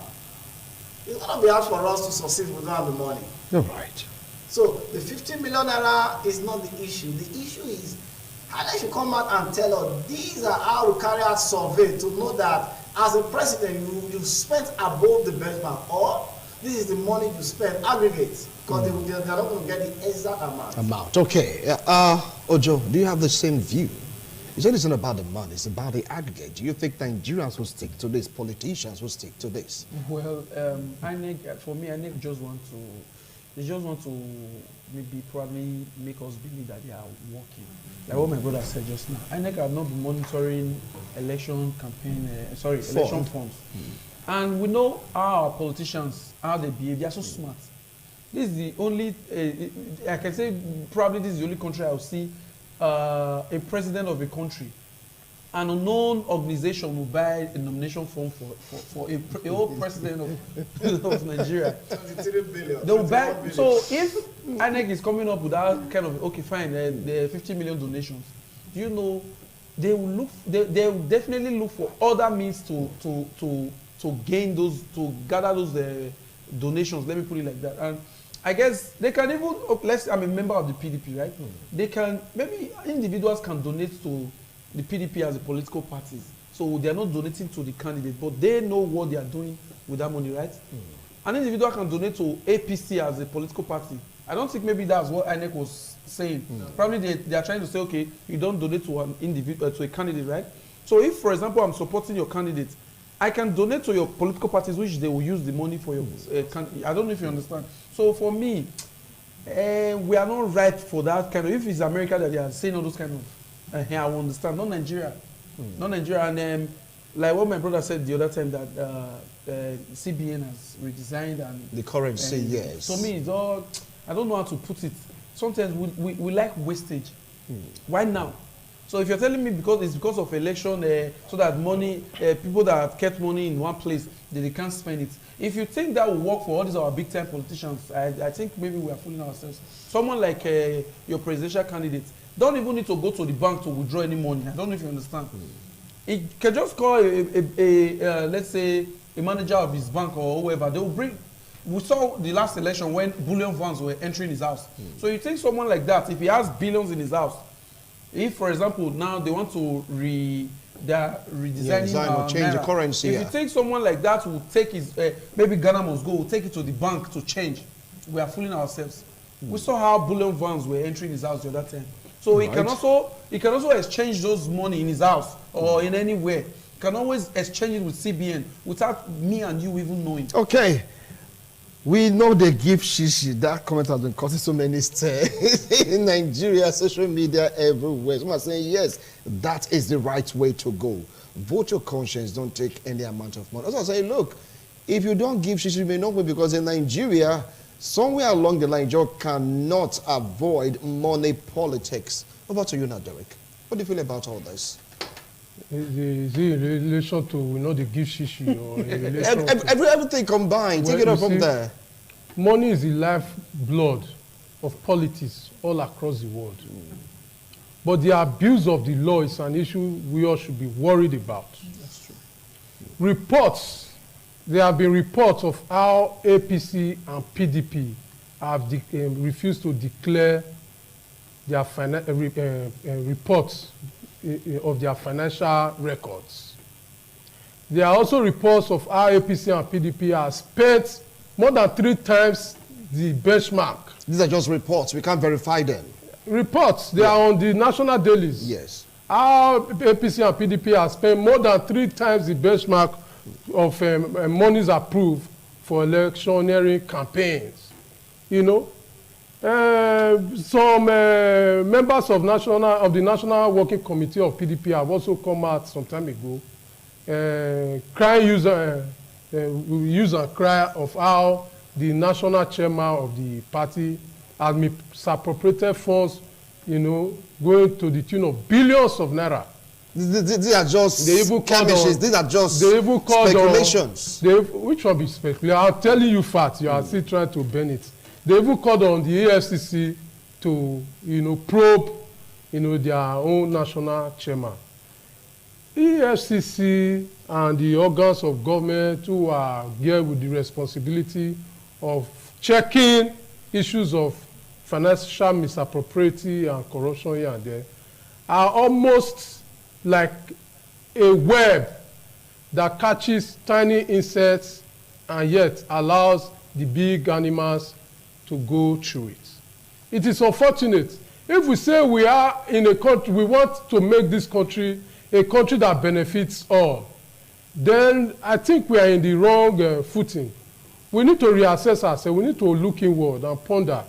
S2: it's going to be hard for us to succeed if we don't have the money.
S1: You're right.
S2: So the 50 million naira is not the issue. The issue is how they should come out and tell us these are how we carry out survey to know that as a president you spent above the benchmark, or this is the money you spend aggregate, because they're not going to get the exact amount.
S1: Okay. Ojo, do you have the same view? It's not even about the money, it's about the aggregate. Do you think Nigerians will stick to this, politicians will stick to this?
S3: Well, Inec, for me, Inec just want to maybe probably make us believe that they are working. Like what my brother said just now. INEC have not been monitoring election campaign, election funds. And we know how our politicians, how they behave. They are so smart. This is the only, I can say probably this is the only country I will see a president of a country, an unknown organization will buy a nomination form for a whole president of Nigeria.
S2: 23 billion.
S3: They will buy. So if INEC is coming up with that kind of, okay, fine, the 50 million donations, do you know they will look? They will definitely look for other means to gain those, to gather those donations. Let me put it like that. And I guess they can even, I'm a member of the PDP, right? They can, maybe individuals can donate to the PDP as a political party. So they are not donating to the candidate, but they know what they are doing with that money, right? An individual can donate to APC as a political party. I don't think maybe that's what INEC was saying. Probably they are trying to say, okay, you don't donate to an individual, to a candidate, right? So if, for example, I'm supporting your candidate, I can donate to your political parties, which they will use the money for your candidate. I don't know if you understand. So for me, we are not ripe for that kind of, if it's America that they are saying all those kind of, I will understand, not Nigeria. Not Nigeria. And like what my brother said the other time, that CBN has redesigned and
S1: the currency, yes.
S3: So me, it's all, I don't know how to put it. Sometimes we like wastage. Why now? So if you're telling me because it's because of election, so that money, people that have kept money in one place, they can't spend it. If you think that will work for all these our big time politicians, I think maybe we are fooling ourselves. Someone like your presidential candidate don't even need to go to the bank to withdraw any money. I don't know if you understand. He can just call let's say a manager of his bank or whoever. They will bring. we saw the last election when bullion vans were entering his house. So you think someone like that, if he has billions in his house, if, for example, now they want to redesigning
S1: design or change the currency.
S3: If you think someone like that will take his, maybe Ghana must go, will take it to the bank to change, we are fooling ourselves. We saw how bullion vans were entering his house the other time. So he can also exchange those money in his house or in anywhere. He can always exchange it with CBN without me and you even knowing.
S1: Okay. We know they give shishi. That comment has been causing so many stares in Nigeria, social media, everywhere. Someone saying, yes, that is the right way to go. Vote your conscience, don't take any amount of money. Also, I say, look, if you don't give shishi, you may not win, because in Nigeria, somewhere along the line, you cannot avoid money politics. Over to you now, Derek. What do you feel about all this?
S4: Is it in relation to, they give shishi or in relation to...
S1: Everything combined.
S4: Well,
S1: take it up from there.
S4: Money is the lifeblood of politics all across the world. But the abuse of the law is an issue we all should be worried about.
S3: That's true.
S4: There have been reports of how APC and PDP have refused to declare their reports of their financial records. There are also reports of how APC and PDP have spent more than 3 times the benchmark.
S1: These are just reports. We can't verify them.
S4: Reports. They are on the national dailies.
S1: Yes.
S4: How APC and PDP have spent more than 3 times the benchmark of monies approved for electioneering campaigns. Some members of the National Working Committee of PDP have also come out some time ago, crying use and cry of how the national chairman of the party has misappropriated funds, going to the tune of billions of naira.
S1: These are just skirmishes. These are just speculations.
S4: Which one be speculation? I'm telling you facts. You are still trying to bend it. They even called on the AFCC to, probe, their own national chairman. EFCC and the organs of government who are here with the responsibility of checking issues of financial misappropriation and corruption here and there are almost like a web that catches tiny insects and yet allows the big animals to go through it. It is unfortunate. If we say we are in a country, we want to make this country a country that benefits all, then I think we are in the wrong footing. We need to reassess ourselves. We need to look inward and ponder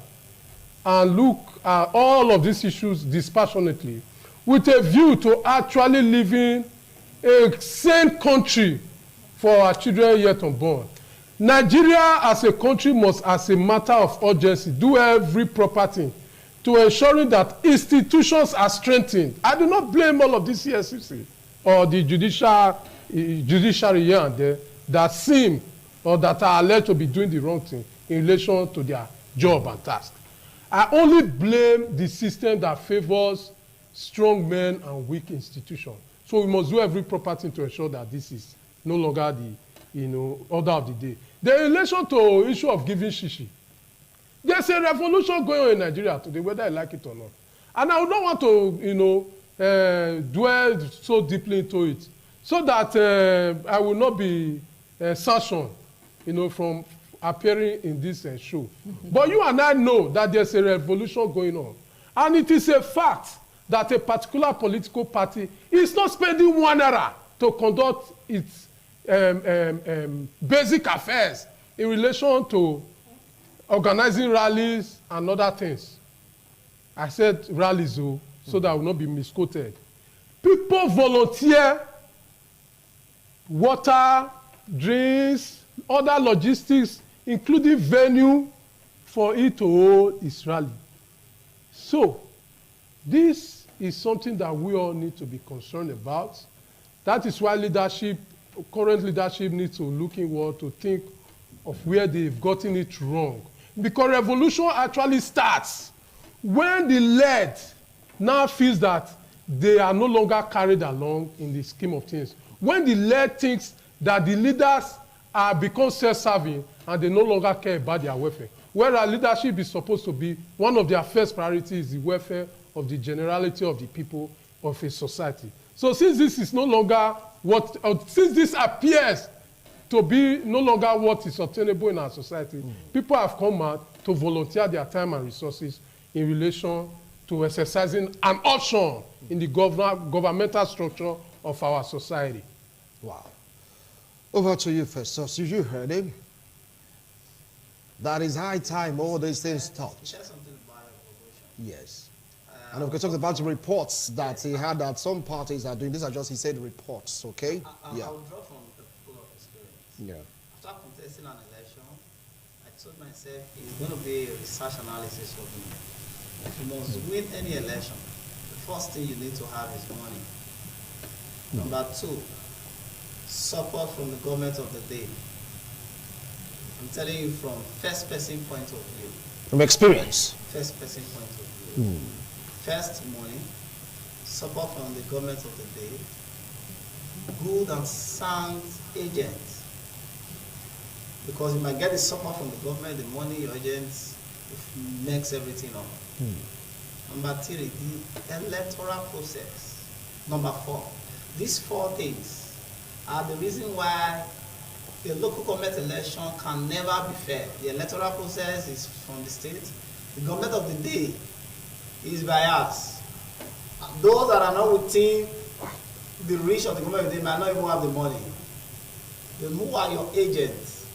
S4: and look at all of these issues dispassionately with a view to actually living a sane country for our children yet unborn. Nigeria as a country must, as a matter of urgency, do every proper thing to ensuring that institutions are strengthened. I do not blame all of this EFCC or the judiciary here and there that seem or that are alleged to be doing the wrong thing in relation to their job and task. I only blame the system that favors strong men and weak institutions. So we must do every proper thing to ensure that this is no longer the order of the day. The relation to issue of giving shishi, there's a revolution going on in Nigeria today, whether I like it or not. And I don't want to, dwell so deeply into it, so that I will not be sanctioned, from appearing in this show. But you and I know that there's a revolution going on. And it is a fact that a particular political party is not spending 1 naira to conduct its basic affairs in relation to organizing rallies and other things. I said rallies, so that I will not be misquoted. People volunteer water, drinks, other logistics, including venue, for it to hold its rally. So, this is something that we all need to be concerned about. That is why current leadership needs to look inward to think of where they've gotten it wrong. Because revolution actually starts when the led now feels that they are no longer carried along in the scheme of things. When the led thinks that the leaders are become self-serving and they no longer care about their welfare. Whereas leadership is supposed to be one of their first priorities is the welfare of the generality of the people of a society. So since this is no longer what, since this appears to be no longer what is obtainable in our society, people have come out to volunteer their time and resources in relation to exercising an option in the governmental structure of our society.
S1: Wow. Over to you, Festus. You heard him. That is high time all these things stopped.
S2: Share something about revolution.
S1: Yes. And of course, talked about the reports that he had that some parties are doing. These are just, he said, reports, okay?
S2: I will draw from the pool of experience.
S1: Yeah.
S2: After contesting an election, I told myself it's going to be a research analysis for me. If you must win any election, the first thing you need to have is money. Number two, support from the government of the day. I'm telling you from first person point of view.
S1: From experience.
S2: First person point of view. First, money, support from the government of the day, good and sound agents. Because you might get the support from the government, the money, your agents makes everything up. Number three, the electoral process. Number four, these four things are the reason why a local government election can never be fair. The electoral process is from the state. The government of the day is biased. And those that are not within the reach of the government, they might not even have the money. Then who are your agents?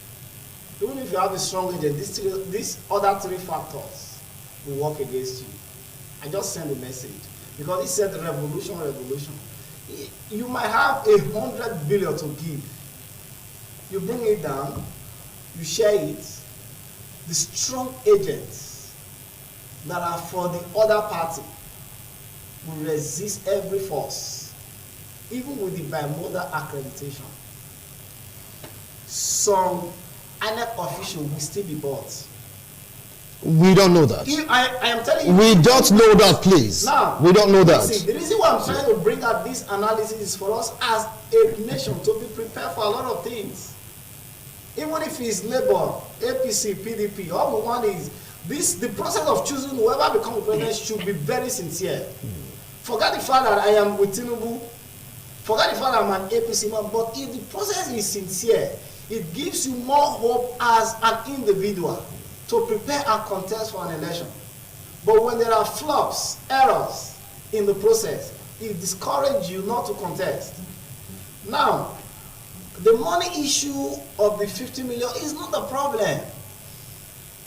S2: Even if you have a strong agent, these other three factors will work against you. I just send a message. Because he said revolution. You might have 100 billion to give. You bring it down, you share it. The strong agents that are for the other party will resist every force, even with the bimodal accreditation. Some Inec official will still be bought.
S1: We don't know that.
S2: I am telling you.
S1: We don't know that, please.
S2: Now,
S1: we don't know that.
S2: See, the reason why I'm trying to bring out this analysis is for us as a nation to be prepared for a lot of things. Even if it's Labour, APC, PDP, all we want is this: the process of choosing whoever becomes president should be very sincere. Forget the fact that I am with Tinubu. Forget the fact that I'm an APC man. But if the process is sincere, it gives you more hope as an individual to prepare and contest for an election. But when there are flops, errors in the process, it discourages you not to contest. Now, the money issue of the 50 million is not the problem.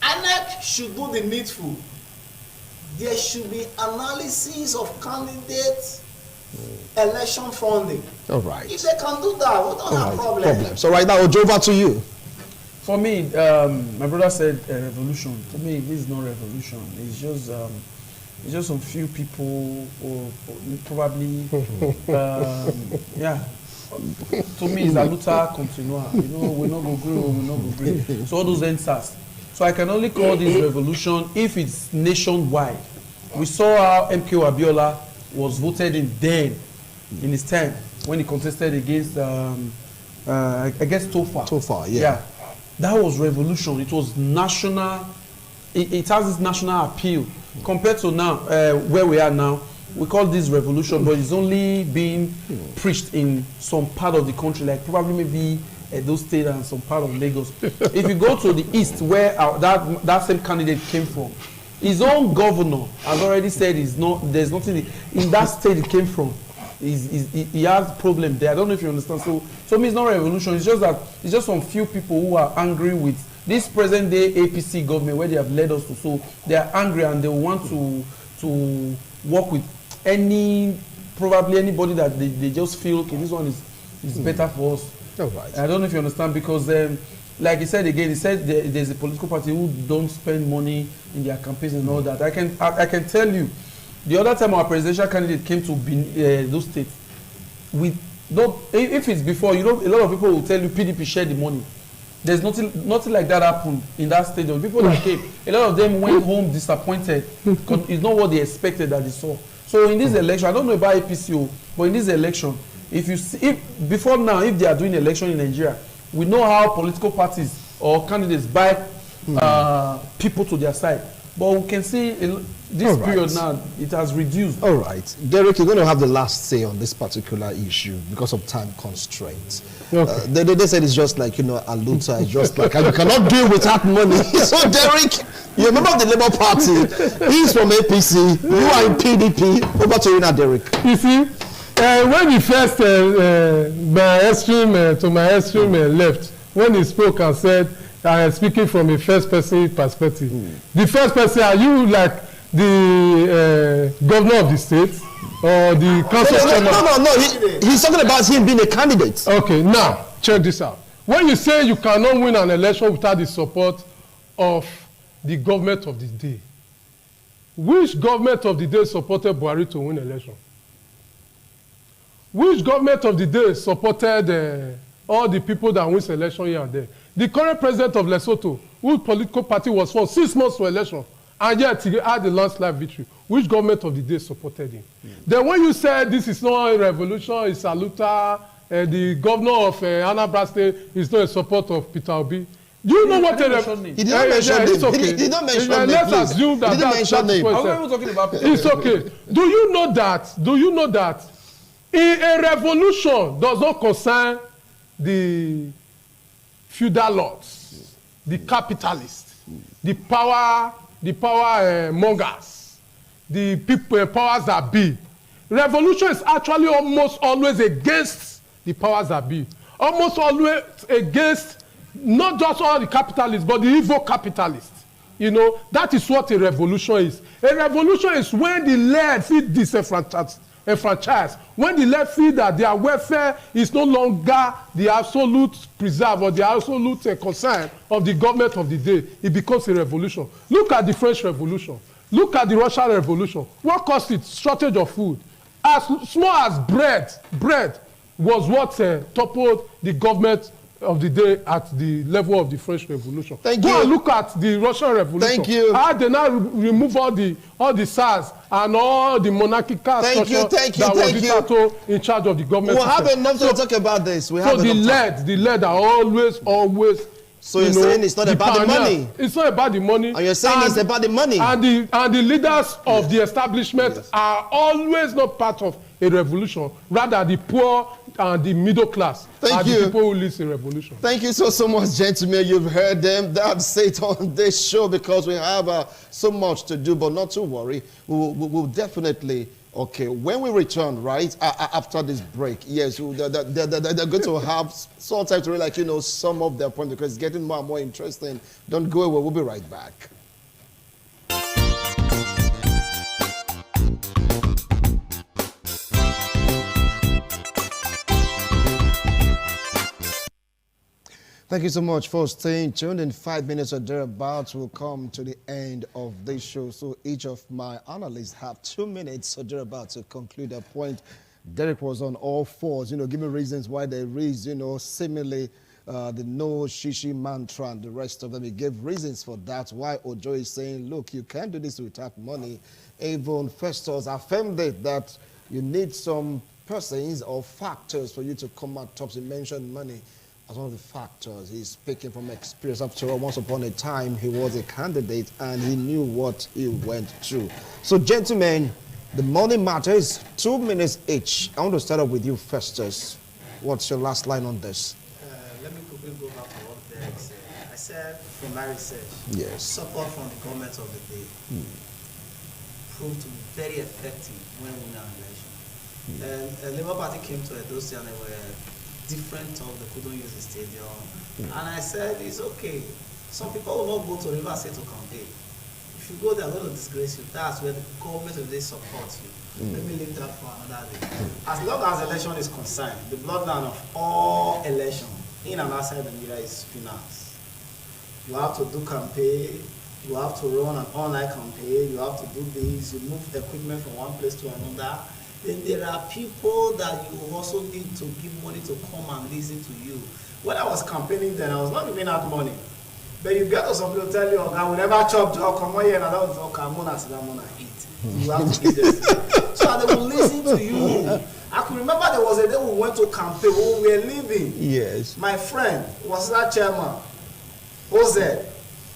S2: Inec should do the needful. There should be analysis of candidates' election funding.
S1: All right.
S2: If they can do that, we don't have problems.
S1: So right now, Ojo, over to you.
S3: For me, my brother said revolution. To me, this is not revolution. It's just some few people or probably, yeah. To me, it's a luta continua. You know, we're not going to grow, we're not going to grow. So all those answers. So I can only call this revolution if it's nationwide. We saw how MK Abiola was voted in then, in his time, when he contested against, Tofa.
S1: Yeah.
S3: That was revolution. It was national. It has this national appeal compared to now, where we are now. We call this revolution, but it's only being preached in some part of the country, like probably maybe those states and some part of Lagos. If you go to the east, where that same candidate came from, his own governor has already said there's nothing in that state it came from. He has problem there. I don't know if you understand. So me, it's not revolution. It's just that it's just some few people who are angry with this present day APC government where they have led us to. So they are angry and they want to work with probably anybody that they just feel okay, this one is better for us.
S1: All right.
S3: I don't know if you understand, because like he said again, he said there's a political party who don't spend money in their campaigns and all that. I can tell you, the other time our presidential candidate came to those states, if it's before, you know, a lot of people will tell you PDP shared the money. There's nothing like that happened in that stadium. People that came, a lot of them went home disappointed because it's not what they expected that they saw. So in this election, I don't know about APCO, but in this election, if before now, if they are doing election in Nigeria, We know how political parties or candidates buy people to their side. But we can see this period now, it has reduced.
S1: All right. Derek, you're going to have the last say on this particular issue because of time constraints.
S4: Okay.
S1: They said it's just like, a Luther, it's just like, you cannot do it without money. So, Derek, you're a member of the Labour Party. He's from APC. You are in PDP. Over to you now, Derek.
S4: You see, when he first, my extreme left, when he spoke and said, I am speaking from a first person perspective. The first person, are you like the governor of the state or the council chairman?
S1: No. He's talking about him being a candidate.
S4: Okay, now, check this out. When you say you cannot win an election without the support of the government of the day, which government of the day supported Buhari to win election? Which government of the day supported all the people that win election here and there? The current president of Lesotho, whose political party was for 6 months to election, and yet he had the landslide victory. Which government of the day supported him? Then when you said this is not a revolution, it's a Luther, the governor of Anambra State is not a support of Peter Obi. Do you know what a revolution is?
S1: He did not mention name.
S4: Okay.
S1: He did not mention name.
S4: Let's assume that that's
S1: name.
S3: Are we even talking about Peter?
S4: It's okay. Do you know that a revolution does not concern the feudal lords, the capitalists, the power mongers, the people, powers that be. Revolution is actually almost always against the powers that be. Almost always against not just all the capitalists, but the evil capitalists. That is what a revolution is. A revolution is when the led feel disenfranchised. When the left feel that their welfare is no longer the absolute preserve or the absolute concern of the government of the day, it becomes a revolution. Look at the French Revolution. Look at the Russian Revolution. What caused it? Shortage of food. As small as bread was what toppled the government of the day at the level of the French Revolution.
S1: Thank
S4: Go
S1: you.
S4: and look at the Russian Revolution.
S1: Thank you.
S4: How they now remove all the SARS and all the monarchical structure that was Dictator in charge of the government.
S1: We'll have enough to talk about this.
S4: The lead are always.
S1: So you're saying it's not about the money?
S4: It's not about the money.
S1: And you're saying it's about the money?
S4: And the leaders of the establishment are always not part of a revolution. Rather, the poor and the middle class are the people who lead a revolution.
S1: Thank you so much, gentlemen. You've heard them. That's it on this show because we have so much to do, but not to worry. We'll definitely... Okay, when we return, right, after this break, yes, they're going to have some time to sum up their point because it's getting more and more interesting. Don't go away. We'll be right back. Thank you so much for staying tuned. In 5 minutes or thereabouts, we'll come to the end of this show. So each of my analysts have 2 minutes or thereabouts to conclude their point. Derek was on all fours, give me reasons why there is, seemingly the no shishi mantra and the rest of them. He gave reasons for that. Why Ojo is saying, look, you can't do this without money. Even Festus affirmed that you need some persons or factors for you to come out top. He mentioned money as one of the factors. He's speaking from experience. After all, once upon a time, he was a candidate and he knew what he went through. So, gentlemen, the money matters. 2 minutes each. I want to start off with you, Festus. What's your last line on this?
S2: Let me quickly go back to what Derek said. I said, from my research, support from the government of the day proved to be very effective when we won our election. And the Labour Party came to Edo State and they were different talk, they couldn't use the stadium. And I said, it's okay. Some people will not go to River State to campaign. If you go there, they're going to disgrace you. That's where the government of the day supports you. Let me leave that for another day. As long as election is concerned, the bloodline of all election, in and outside the media, is finance. You have to do campaign, you have to run an online campaign, you have to do this, you move equipment from one place to another. Then there are people that you also need to give money to come and listen to you. When I was campaigning then, I was not giving out money. But you get to some people tell you, I will never chop job, come on here, and I don't talk, I'm gonna sit down and eat. You have to give them. So they will listen to you. I could remember there was a day we went to campaign when we were leaving.
S1: Yes.
S2: My friend was that chairman, Jose.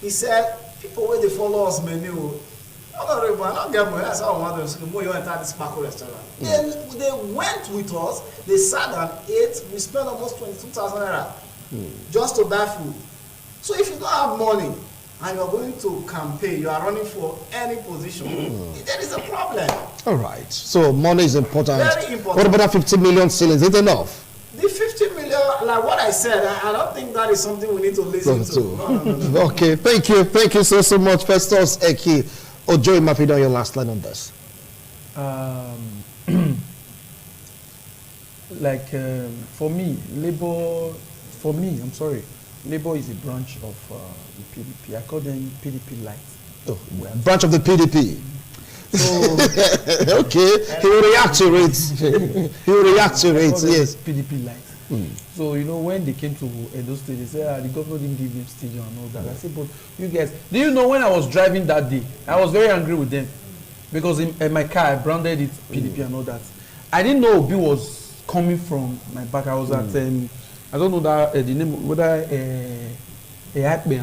S2: He said, people where they follow us menu. I don't get money. That's how I want to know you enter this Paco restaurant. They went with us, they sat and ate, we spent almost 22,000 naira just to buy food. So if you don't have money and you're going to campaign, you are running for any position, there is a problem.
S1: All right. So money is important.
S2: Very important.
S1: What about that 50 million ceiling? Is it enough?
S2: The 50 million, like what I said, I don't think that is something we need to listen to. No.
S1: Okay. Thank you. Thank you so much, Festus Eki. Ojo Mafido, your last line on this.
S3: For me, Labour is a branch of the PDP. I call them PDP light.
S1: Oh, branch of the PDP.
S3: So,
S1: okay, he will react to it. He will react to it, yes.
S3: PDP light. So, when they came to Edo State, they said, the governor didn't give them stadium and all that. I said, but you guys, do you know when I was driving that day, I was very angry with them. Because in my car, I branded it PDP and all that. I didn't know Obi was coming from my back. I was at, I don't know that the name, whether Eakpe,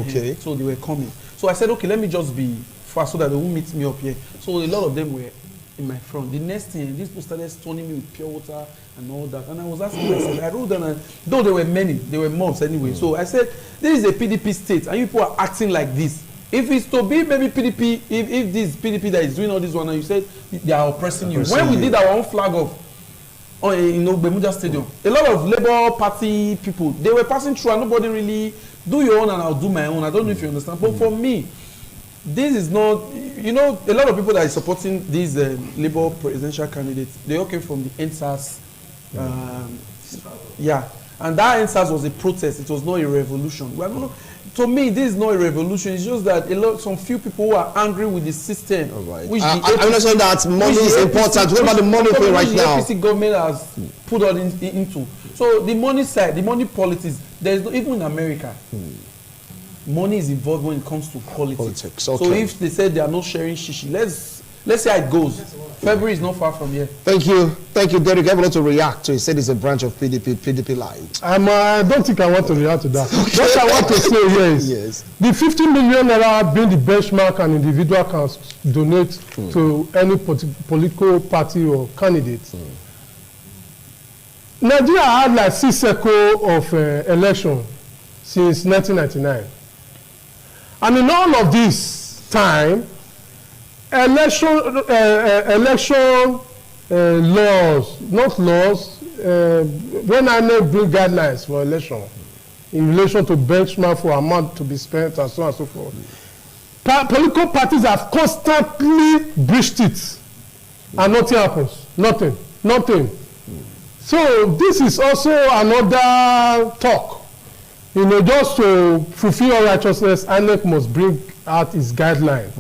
S1: okay.
S3: So they were coming. So I said, okay, let me just be fast so that they won't meet me up here. So a lot of them were in my front. The next thing, these people started stoning me with pure water and all that. And I was asking myself, I wrote down, though there were many, there were mobs anyway. So I said, this is a PDP state, and you people are acting like this. If it's to be maybe PDP, if this PDP that is doing all this one, and you said they are oppressing you. When we did our own flag off in Bemuja Stadium, a lot of Labour Party people, they were passing through and nobody really do your own and I'll do my own. I don't know if you understand. But for me, this is not, a lot of people that are supporting these Labour presidential candidates, they all came from the NSAS. And that NSAS was a protest. It was not a revolution. To me, this is not a revolution. It's just that some few people who are angry with the system.
S1: All right. I understand that money is important. What about the money thing right now?
S3: The APC government has put all into. So the money side, the money politics, there is even in America. Money is involved when it comes to politics.
S1: Okay.
S3: So if they said they are not sharing shishi, let's see how it goes. February is not far from here.
S1: Thank you, Derek. I want to react to. He said it's a branch of PDP light.
S4: I don't think I want to react to that. Okay. What I want to say here is
S1: yes.
S4: The 50 million naira being the benchmark an individual can donate to any political party or candidate. Nigeria had like 6 cycles of election since 1999. And in all of this time, election laws, when I know bring guidelines for election in relation to benchmark for amount to be spent and so on and so forth. Political parties have constantly breached it and nothing happens. Nothing. So this is also another talk. Just to fulfill all righteousness, Inec must bring out its guideline.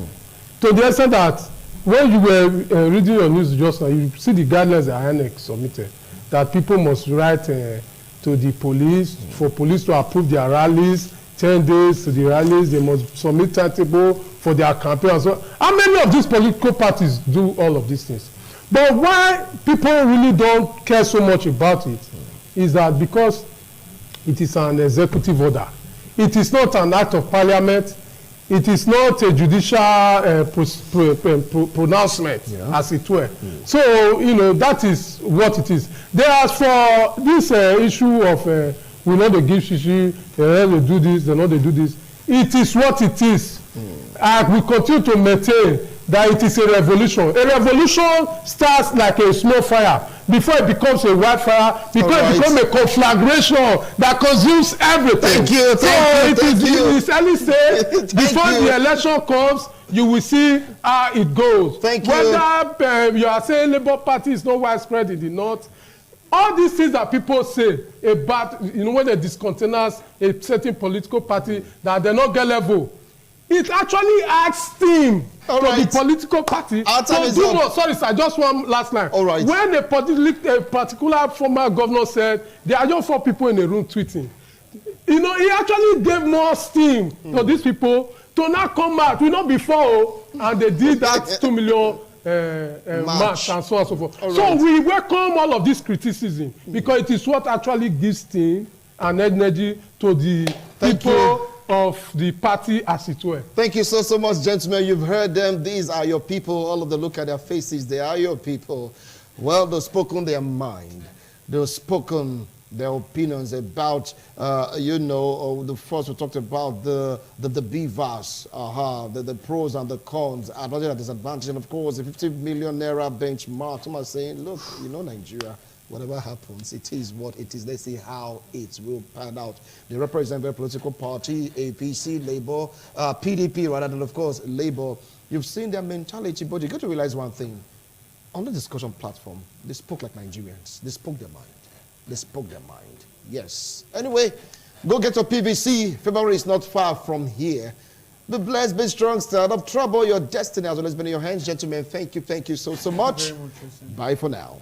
S4: To the extent that when you were reading your news just now, you see the guidelines that Inec submitted, that people must write to the police, for police to approve their rallies, 10 days to the rallies, they must submit timetable for their campaign and so on. How many of these political parties do all of these things? But why people really don't care so much about it is that because it is an executive order. It is not an act of parliament. It is not a judicial pronouncement, as it were. So, that is what it is. As for this issue of we know they give shishi, they do this, they know they do this, it is what it is. And we continue to maintain that it is a revolution. A revolution starts like a small fire before it becomes a wildfire, before it becomes a conflagration that consumes everything.
S1: Thank you.
S4: It is early stage. Before the election comes, you will see how it goes.
S1: Thank you.
S4: Whether you are saying Labour Party is not widespread in the north, all these things that people say about, when they discountenance a certain political party, that they not get level, it actually adds steam to the political party. Sorry, sir, just one last line.
S1: All right.
S4: When a particular former governor said there are just 4 people in a room tweeting, he actually gave more steam to these people to not come out. Before, and they did that 2 million march and so on and so forth.
S1: All
S4: So
S1: right.
S4: we welcome all of this criticism because it is what actually gives steam and energy to the
S1: Thank
S4: people
S1: you.
S4: of the party, as it were.
S1: Thank you so much, gentlemen. You've heard them. These are your people. All of them, look at their faces. They are your people. Well, they've spoken their mind. They've spoken their opinions about, the first we talked about the Bvas, the pros and the cons, advantage and disadvantage, and of course the 50 million naira benchmark. Some are saying, look, Nigeria, whatever happens, it is what it is. Let's see how it will pan out. They represent their political party, APC, Labour, PDP rather than, of course, Labour. You've seen their mentality, but you got to realize one thing. On the discussion platform, they spoke like Nigerians. They spoke their mind. They spoke their mind. Yes. Anyway, go get your PVC. February is not far from here. Be blessed, be strong, stay out of trouble. Your destiny has always been in your hands, gentlemen. Thank you so much.
S3: Very much, Jason.
S1: Bye for now.